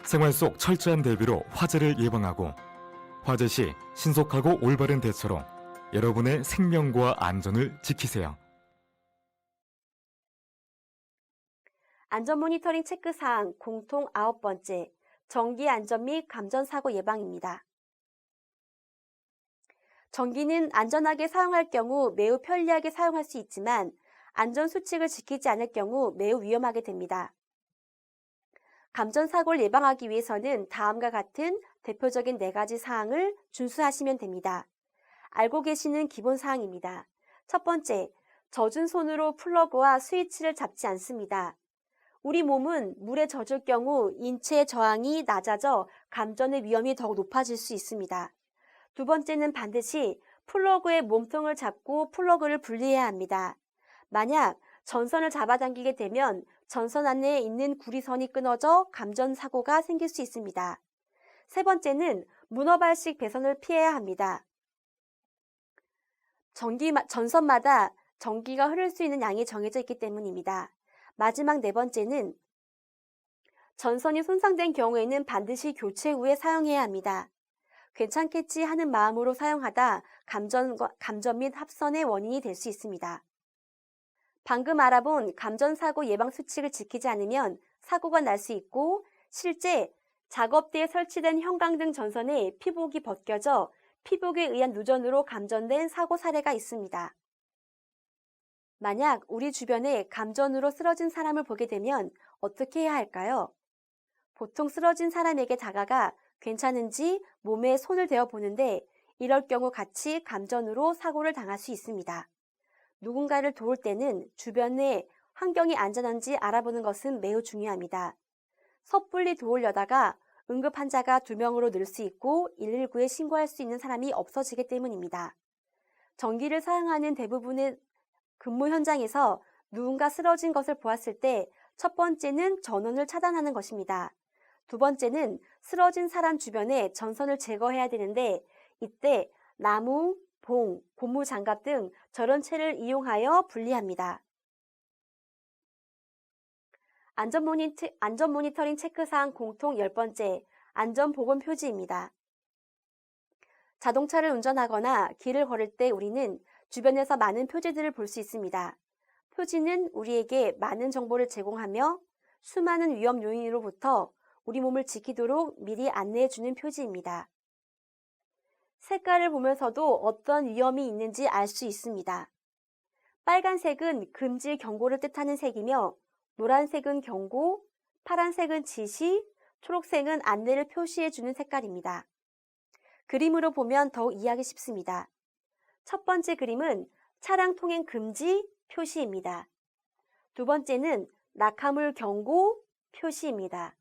생활 속 철저한 대비로 화재를 예방하고 화재 시 신속하고 올바른 대처로 여러분의 생명과 안전을 지키세요. 안전 모니터링 체크사항 공통 9번째, 전기 안전 및 감전사고 예방입니다. 전기는 안전하게 사용할 경우 매우 편리하게 사용할 수 있지만 안전수칙을 지키지 않을 경우 매우 위험하게 됩니다. 감전사고를 예방하기 위해서는 다음과 같은 대표적인 4가지 사항을 준수하시면 됩니다. 알고 계시는 기본 사항입니다. 첫 번째, 젖은 손으로 플러그와 스위치를 잡지 않습니다. 우리 몸은 물에 젖을 경우 인체의 저항이 낮아져 감전의 위험이 더욱 높아질 수 있습니다. 두 번째는 반드시 플러그의 몸통을 잡고 플러그를 분리해야 합니다. 만약 전선을 잡아당기게 되면 전선 안에 있는 구리선이 끊어져 감전 사고가 생길 수 있습니다. 세 번째는 문어발식 배선을 피해야 합니다. 전선마다 전기가 흐를 수 있는 양이 정해져 있기 때문입니다. 마지막 4번째는 전선이 손상된 경우에는 반드시 교체 후에 사용해야 합니다. 괜찮겠지 하는 마음으로 사용하다 감전 및 합선의 원인이 될 수 있습니다. 방금 알아본 감전사고 예방 수칙을 지키지 않으면 사고가 날 수 있고 실제 작업대에 설치된 형광등 전선에 피복이 벗겨져 피복에 의한 누전으로 감전된 사고 사례가 있습니다. 만약 우리 주변에 감전으로 쓰러진 사람을 보게 되면 어떻게 해야 할까요? 보통 쓰러진 사람에게 다가가 괜찮은지 몸에 손을 대어 보는데 이럴 경우 같이 감전으로 사고를 당할 수 있습니다. 누군가를 도울 때는 주변의 환경이 안전한지 알아보는 것은 매우 중요합니다. 섣불리 도우려다가 응급 환자가 2명으로 늘 수 있고 119에 신고할 수 있는 사람이 없어지기 때문입니다. 전기를 사용하는 대부분의 근무 현장에서 누군가 쓰러진 것을 보았을 때 첫 번째는 전원을 차단하는 것입니다. 두 번째는 쓰러진 사람 주변에 전선을 제거해야 되는데 이때 나무, 봉, 고무 장갑 등 저런 채를 이용하여 분리합니다. 안전 모니터링 체크사항 공통 10번째, 안전보건 표지입니다. 자동차를 운전하거나 길을 걸을 때 우리는 주변에서 많은 표지들을 볼 수 있습니다. 표지는 우리에게 많은 정보를 제공하며 수많은 위험 요인으로부터 우리 몸을 지키도록 미리 안내해주는 표지입니다. 색깔을 보면서도 어떤 위험이 있는지 알 수 있습니다. 빨간색은 금지 경고를 뜻하는 색이며 노란색은 경고, 파란색은 지시, 초록색은 안내를 표시해주는 색깔입니다. 그림으로 보면 더욱 이해하기 쉽습니다. 첫 번째 그림은 차량 통행 금지 표시입니다. 두 번째는 낙하물 경고 표시입니다.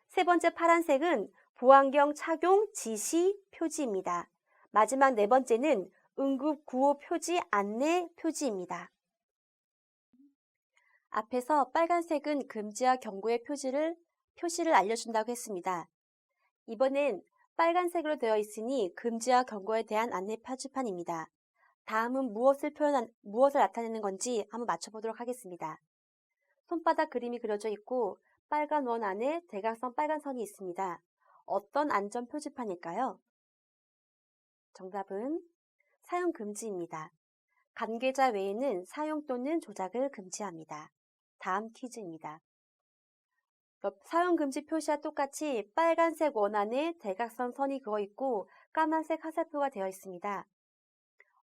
세 번째 파란색은 보안경 착용 지시 표지입니다. 마지막 네 번째는 응급 구호 표지 안내 표지입니다. 앞에서 빨간색은 금지와 경고의 표시를 알려준다고 했습니다. 이번엔 빨간색으로 되어 있으니 금지와 경고에 대한 안내 표지판입니다. 다음은 무엇을 나타내는 건지 한번 맞춰보도록 하겠습니다. 손바닥 그림이 그려져 있고 빨간 원 안에 대각선 빨간 선이 있습니다. 어떤 안전 표지판일까요? 정답은 사용 금지입니다. 관계자 외에는 사용 또는 조작을 금지합니다. 다음 퀴즈입니다. 사용 금지 표시와 똑같이 빨간색 원 안에 대각선 선이 그어 있고 까만색 화살표가 되어 있습니다.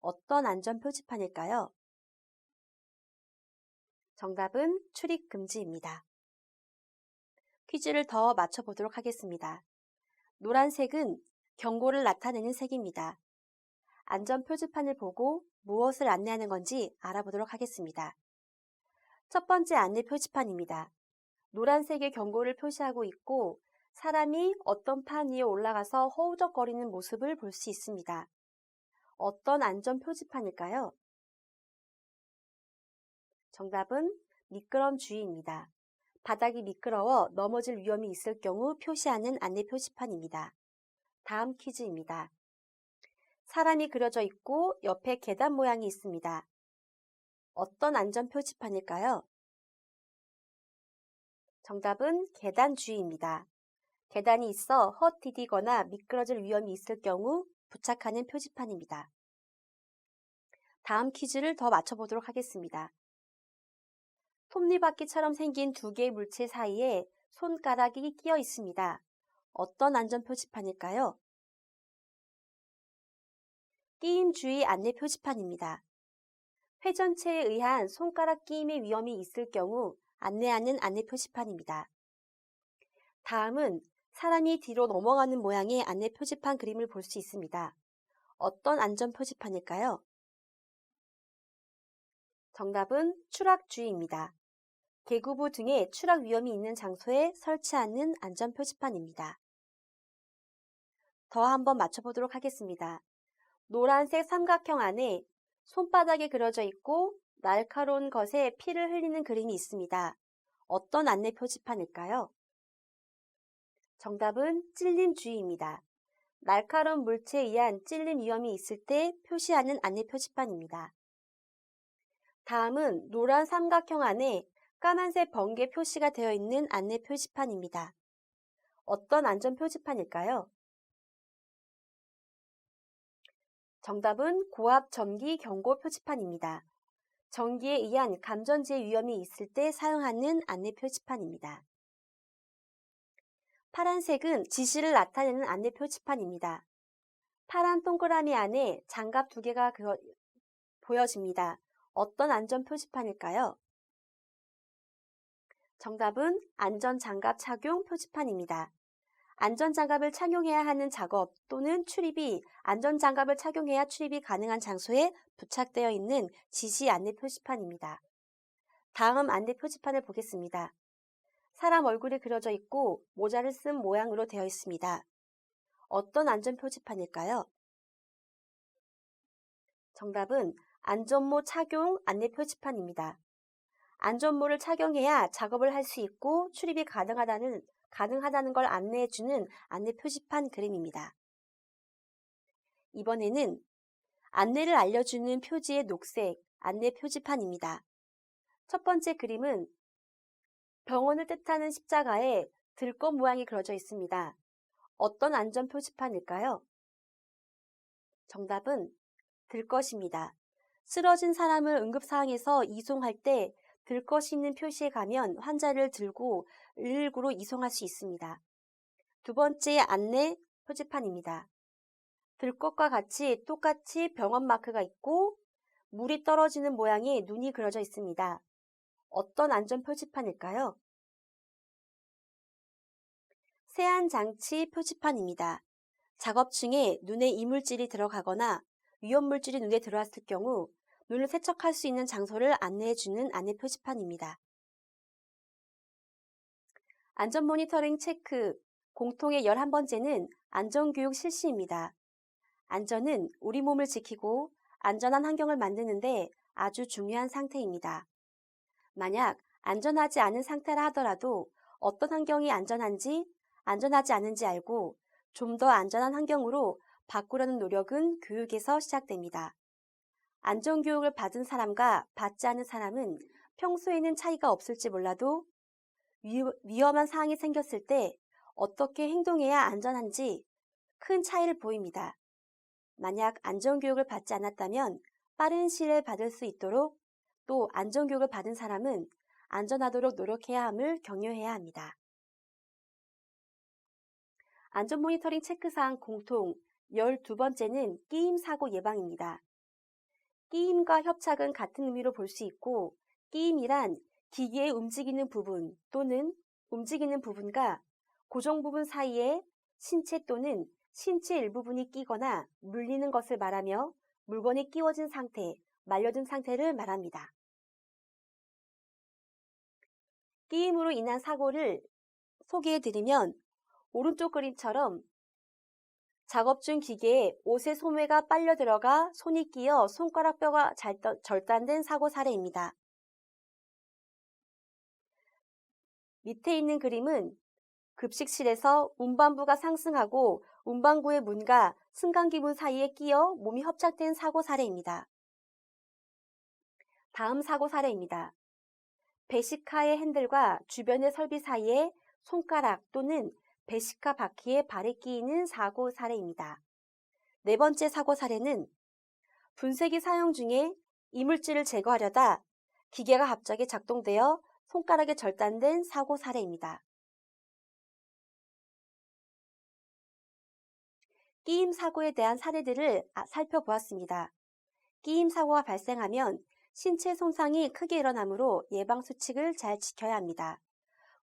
어떤 안전 표지판일까요? 정답은 출입 금지입니다. 퀴즈를 더 맞춰보도록 하겠습니다. 노란색은 경고를 나타내는 색입니다. 안전 표지판을 보고 무엇을 안내하는 건지 알아보도록 하겠습니다. 첫 번째 안내 표지판입니다. 노란색의 경고를 표시하고 있고 사람이 어떤 판 위에 올라가서 허우적거리는 모습을 볼 수 있습니다. 어떤 안전 표지판일까요? 정답은 미끄럼주의입니다. 바닥이 미끄러워 넘어질 위험이 있을 경우 표시하는 안내 표지판입니다. 다음 퀴즈입니다. 사람이 그려져 있고 옆에 계단 모양이 있습니다. 어떤 안전 표지판일까요? 정답은 계단주의입니다. 계단이 있어 헛디디거나 미끄러질 위험이 있을 경우 부착하는 표지판입니다. 다음 퀴즈를 더 맞춰보도록 하겠습니다. 톱니바퀴처럼 생긴 두 개의 물체 사이에 손가락이 끼어 있습니다. 어떤 안전 표지판일까요? 끼임 주의 안내 표지판입니다. 회전체에 의한 손가락 끼임의 위험이 있을 경우 안내하는 안내 표지판입니다. 다음은 사람이 뒤로 넘어가는 모양의 안내 표지판 그림을 볼 수 있습니다. 어떤 안전 표지판일까요? 정답은 추락주의입니다. 계구부 등의 추락 위험이 있는 장소에 설치하는 안전 표지판입니다. 더 한번 맞춰보도록 하겠습니다. 노란색 삼각형 안에 손바닥에 그려져 있고 날카로운 것에 피를 흘리는 그림이 있습니다. 어떤 안내 표지판일까요? 정답은 찔림주의입니다. 날카로운 물체에 의한 찔림 위험이 있을 때 표시하는 안내 표지판입니다. 다음은 노란 삼각형 안에 까만색 번개 표시가 되어 있는 안내 표지판입니다. 어떤 안전 표지판일까요? 정답은 고압 전기 경고 표지판입니다. 전기에 의한 감전지의 위험이 있을 때 사용하는 안내 표지판입니다. 파란색은 지시를 나타내는 안내 표지판입니다. 파란 동그라미 안에 장갑 2개가 보여집니다. 어떤 안전 표지판일까요? 정답은 안전장갑 착용 표지판입니다. 안전장갑을 착용해야 하는 작업 또는 출입이 안전장갑을 착용해야 출입이 가능한 장소에 부착되어 있는 지시 안내 표지판입니다. 다음 안내 표지판을 보겠습니다. 사람 얼굴이 그려져 있고 모자를 쓴 모양으로 되어 있습니다. 어떤 안전 표지판일까요? 정답은 안전모 착용 안내 표지판입니다. 안전모를 착용해야 작업을 할 수 있고 출입이 가능하다는 걸 안내해주는 안내 표지판 그림입니다. 이번에는 안내를 알려주는 표지의 녹색 안내 표지판입니다. 첫 번째 그림은 병원을 뜻하는 십자가에 들것 모양이 그려져 있습니다. 어떤 안전 표지판일까요? 정답은 들것입니다. 쓰러진 사람을 응급상황에서 이송할 때 들것이 있는 표시에 가면 환자를 들고 119로 이송할 수 있습니다. 두 번째 안내 표지판입니다. 들것과 똑같이 병원 마크가 있고 물이 떨어지는 모양의 눈이 그려져 있습니다. 어떤 안전 표지판일까요? 세안장치 표지판입니다. 작업 중에 눈에 이물질이 들어가거나 위험물질이 눈에 들어왔을 경우 눈을 세척할 수 있는 장소를 안내해주는 안내 표지판입니다. 안전 모니터링 체크 공통의 11번째는 안전교육 실시입니다. 안전은 우리 몸을 지키고 안전한 환경을 만드는데 아주 중요한 상태입니다. 만약 안전하지 않은 상태라 하더라도 어떤 환경이 안전하지 않은지 알고 좀 더 안전한 환경으로 바꾸려는 노력은 교육에서 시작됩니다. 안전교육을 받은 사람과 받지 않은 사람은 평소에는 차이가 없을지 몰라도 위험한 상황이 생겼을 때 어떻게 행동해야 안전한지 큰 차이를 보입니다. 만약 안전교육을 받지 않았다면 빠른 시일에 받을 수 있도록 또 안전교육을 받은 사람은 안전하도록 노력해야 함을 격려해야 합니다. 안전모니터링 체크사항 공통 12번째는 끼임 사고 예방입니다. 끼임과 협착은 같은 의미로 볼 수 있고 끼임이란 기계의 움직이는 부분 또는 움직이는 부분과 고정 부분 사이에 신체 또는 신체 일부분이 끼거나 물리는 것을 말하며 물건이 끼워진 상태, 말려든 상태를 말합니다. 끼임으로 인한 사고를 소개해드리면 오른쪽 그림처럼 작업 중 기계에 옷의 소매가 빨려 들어가 손이 끼어 손가락 뼈가 절단된 사고 사례입니다. 밑에 있는 그림은 급식실에서 운반부가 상승하고 운반구의 문과 승강기문 사이에 끼어 몸이 협착된 사고 사례입니다. 다음 사고 사례입니다. 배시카의 핸들과 주변의 설비 사이에 손가락 또는 배시카 바퀴에 발이 끼이는 사고 사례입니다. 네 번째 사고 사례는 분쇄기 사용 중에 이물질을 제거하려다 기계가 갑자기 작동되어 손가락에 절단된 사고 사례입니다. 끼임 사고에 대한 사례들을 살펴보았습니다. 끼임 사고가 발생하면 신체 손상이 크게 일어나므로 예방 수칙을 잘 지켜야 합니다.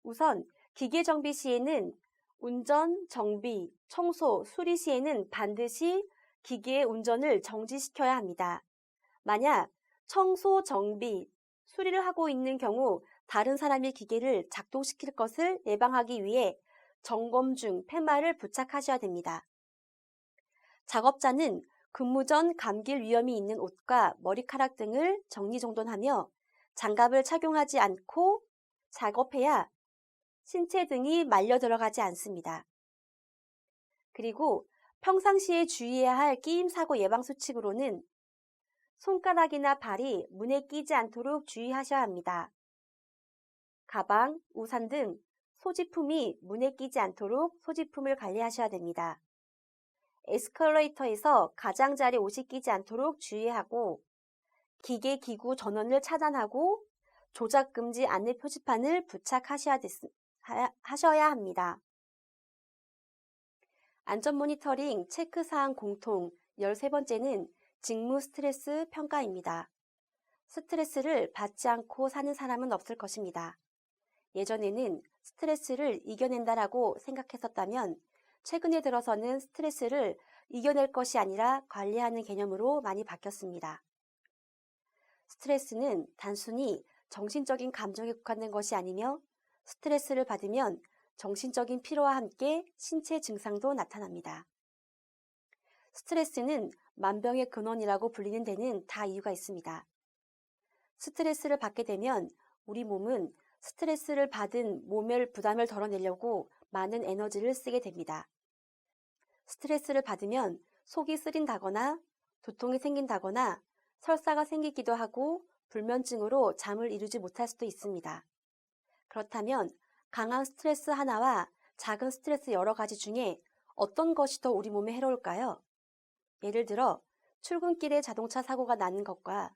우선 기계 정비 시에는 운전, 정비, 청소, 수리 시에는 반드시 기계의 운전을 정지시켜야 합니다. 만약 청소, 정비, 수리를 하고 있는 경우 다른 사람의 기계를 작동시킬 것을 예방하기 위해 점검 중 팻말을 부착하셔야 됩니다. 작업자는 근무 전 감길 위험이 있는 옷과 머리카락 등을 정리정돈하며 장갑을 착용하지 않고 작업해야 신체 등이 말려 들어가지 않습니다. 그리고 평상시에 주의해야 할 끼임 사고 예방 수칙으로는 손가락이나 발이 문에 끼지 않도록 주의하셔야 합니다. 가방, 우산 등 소지품이 문에 끼지 않도록 소지품을 관리하셔야 됩니다. 에스컬레이터에서 가장자리 옷이 끼지 않도록 주의하고 기계, 기구 전원을 차단하고 조작 금지 안내 표지판을 부착하셔야 합니다. 안전 모니터링 체크사항 공통 13번째는 직무 스트레스 평가입니다. 스트레스를 받지 않고 사는 사람은 없을 것입니다. 예전에는 스트레스를 이겨낸다라고 생각했었다면 최근에 들어서는 스트레스를 이겨낼 것이 아니라 관리하는 개념으로 많이 바뀌었습니다. 스트레스는 단순히 정신적인 감정에 국한된 것이 아니며 스트레스를 받으면 정신적인 피로와 함께 신체 증상도 나타납니다. 스트레스는 만병의 근원이라고 불리는 데는 다 이유가 있습니다. 스트레스를 받게 되면 우리 몸은 스트레스를 받은 몸의 부담을 덜어내려고 많은 에너지를 쓰게 됩니다. 스트레스를 받으면 속이 쓰린다거나 두통이 생긴다거나 설사가 생기기도 하고 불면증으로 잠을 이루지 못할 수도 있습니다. 그렇다면 강한 스트레스 하나와 작은 스트레스 여러 가지 중에 어떤 것이 더 우리 몸에 해로울까요? 예를 들어 출근길에 자동차 사고가 나는 것과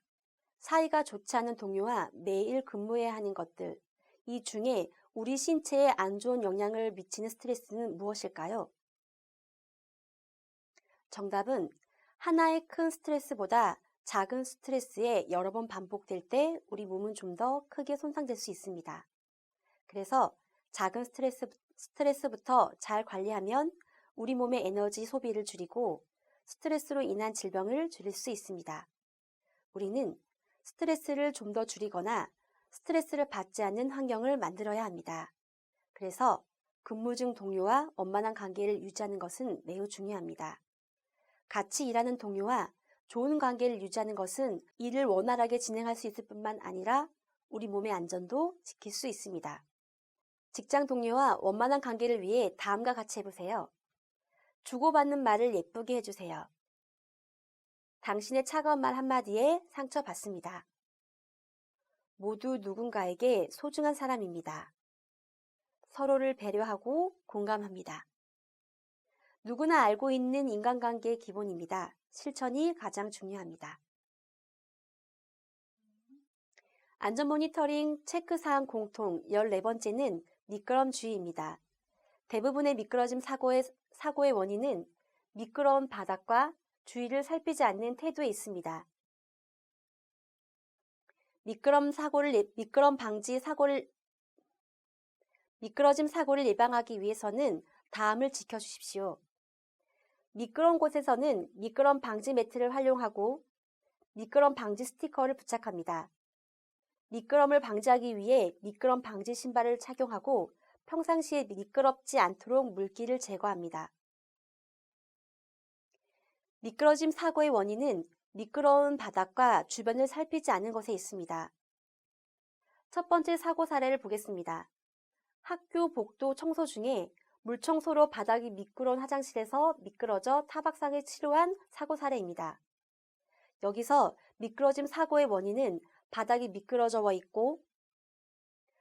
사이가 좋지 않은 동료와 매일 근무해야 하는 것들, 이 중에 우리 신체에 안 좋은 영향을 미치는 스트레스는 무엇일까요? 정답은 하나의 큰 스트레스보다 작은 스트레스에 여러 번 반복될 때 우리 몸은 좀 더 크게 손상될 수 있습니다. 그래서 작은 스트레스부터 잘 관리하면 우리 몸의 에너지 소비를 줄이고 스트레스로 인한 질병을 줄일 수 있습니다. 우리는 스트레스를 좀 더 줄이거나 스트레스를 받지 않는 환경을 만들어야 합니다. 그래서 근무 중 동료와 원만한 관계를 유지하는 것은 매우 중요합니다. 같이 일하는 동료와 좋은 관계를 유지하는 것은 일을 원활하게 진행할 수 있을 뿐만 아니라 우리 몸의 안전도 지킬 수 있습니다. 직장 동료와 원만한 관계를 위해 다음과 같이 해보세요. 주고받는 말을 예쁘게 해주세요. 당신의 차가운 말 한마디에 상처받습니다. 모두 누군가에게 소중한 사람입니다. 서로를 배려하고 공감합니다. 누구나 알고 있는 인간관계의 기본입니다. 실천이 가장 중요합니다. 안전모니터링 체크사항 공통 14번째는 미끄럼주의입니다. 대부분의 미끄러짐 사고의 원인은 미끄러운 바닥과 주위를 살피지 않는 태도에 있습니다. 미끄러짐 사고를 예방하기 위해서는 다음을 지켜주십시오. 미끄러운 곳에서는 미끄럼 방지 매트를 활용하고 미끄럼 방지 스티커를 부착합니다. 미끄럼을 방지하기 위해 미끄럼 방지 신발을 착용하고 평상시에 미끄럽지 않도록 물기를 제거합니다. 미끄러짐 사고의 원인은 미끄러운 바닥과 주변을 살피지 않는 것에 있습니다. 첫 번째 사고 사례를 보겠습니다. 학교 복도 청소 중에 물청소로 바닥이 미끄러운 화장실에서 미끄러져 타박상에 치료한 사고 사례입니다. 여기서 미끄러짐 사고의 원인은 바닥이 미끄러져 있고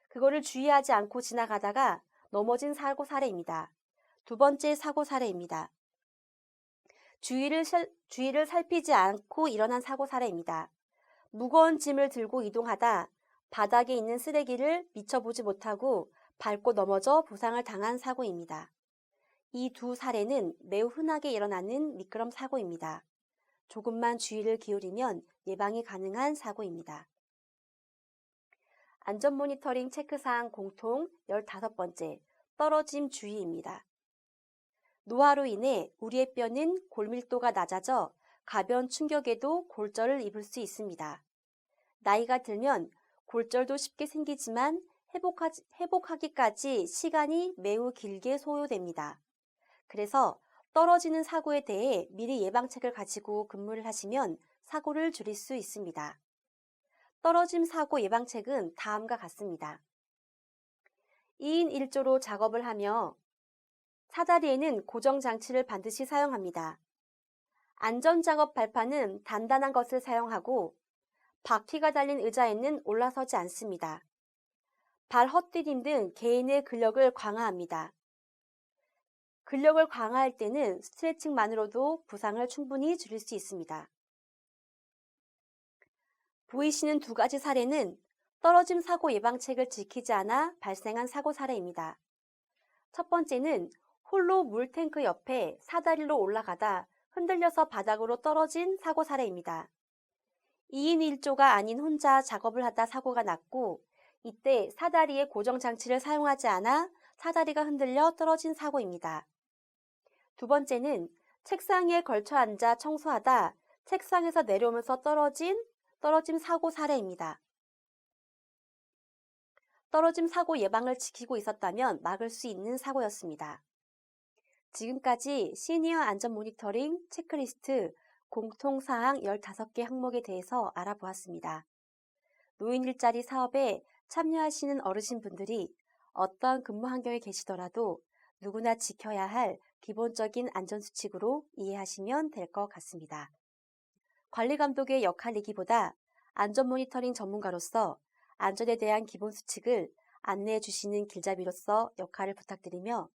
그거를 주의하지 않고 지나가다가 넘어진 사고 사례입니다. 두 번째 사고 사례입니다. 주위를 살피지 않고 일어난 사고 사례입니다. 무거운 짐을 들고 이동하다 바닥에 있는 쓰레기를 미처 보지 못하고 밟고 넘어져 부상을 당한 사고입니다. 이 두 사례는 매우 흔하게 일어나는 미끄럼 사고입니다. 조금만 주의를 기울이면 예방이 가능한 사고입니다. 안전모니터링 체크사항 공통 15번째, 떨어짐 주의입니다. 노화로 인해 우리의 뼈는 골밀도가 낮아져 가벼운 충격에도 골절을 입을 수 있습니다. 나이가 들면 골절도 쉽게 생기지만 회복하기까지 시간이 매우 길게 소요됩니다. 그래서 떨어지는 사고에 대해 미리 예방책을 가지고 근무를 하시면 사고를 줄일 수 있습니다. 떨어짐 사고 예방책은 다음과 같습니다. 2인 1조로 작업을 하며 사다리에는 고정장치를 반드시 사용합니다. 안전작업 발판은 단단한 것을 사용하고 바퀴가 달린 의자에는 올라서지 않습니다. 발 헛디딤 등 개인의 근력을 강화합니다. 근력을 강화할 때는 스트레칭만으로도 부상을 충분히 줄일 수 있습니다. 보이시는 두 가지 사례는 떨어짐 사고 예방책을 지키지 않아 발생한 사고 사례입니다. 첫 번째는 홀로 물탱크 옆에 사다리로 올라가다 흔들려서 바닥으로 떨어진 사고 사례입니다. 2인 1조가 아닌 혼자 작업을 하다 사고가 났고 이때 사다리의 고정 장치를 사용하지 않아 사다리가 흔들려 떨어진 사고입니다. 두 번째는 책상에 걸쳐 앉아 청소하다 책상에서 내려오면서 떨어짐 사고 사례입니다. 떨어짐 사고 예방을 지키고 있었다면 막을 수 있는 사고였습니다. 지금까지 시니어 안전 모니터링 체크리스트 공통사항 15개 항목에 대해서 알아보았습니다. 노인 일자리 사업에 참여하시는 어르신분들이 어떤 근무 환경에 계시더라도 누구나 지켜야 할 기본적인 안전수칙으로 이해하시면 될 것 같습니다. 관리감독의 역할이기보다 안전 모니터링 전문가로서 안전에 대한 기본 수칙을 안내해 주시는 길잡이로서 역할을 부탁드리며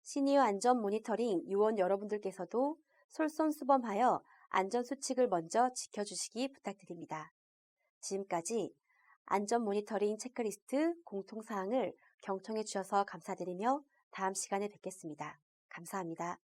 시니어 안전 모니터링 요원 여러분들께서도 솔선수범하여 안전 수칙을 먼저 지켜주시기 부탁드립니다. 지금까지 안전 모니터링 체크리스트 공통사항을 경청해 주셔서 감사드리며 다음 시간에 뵙겠습니다. 감사합니다.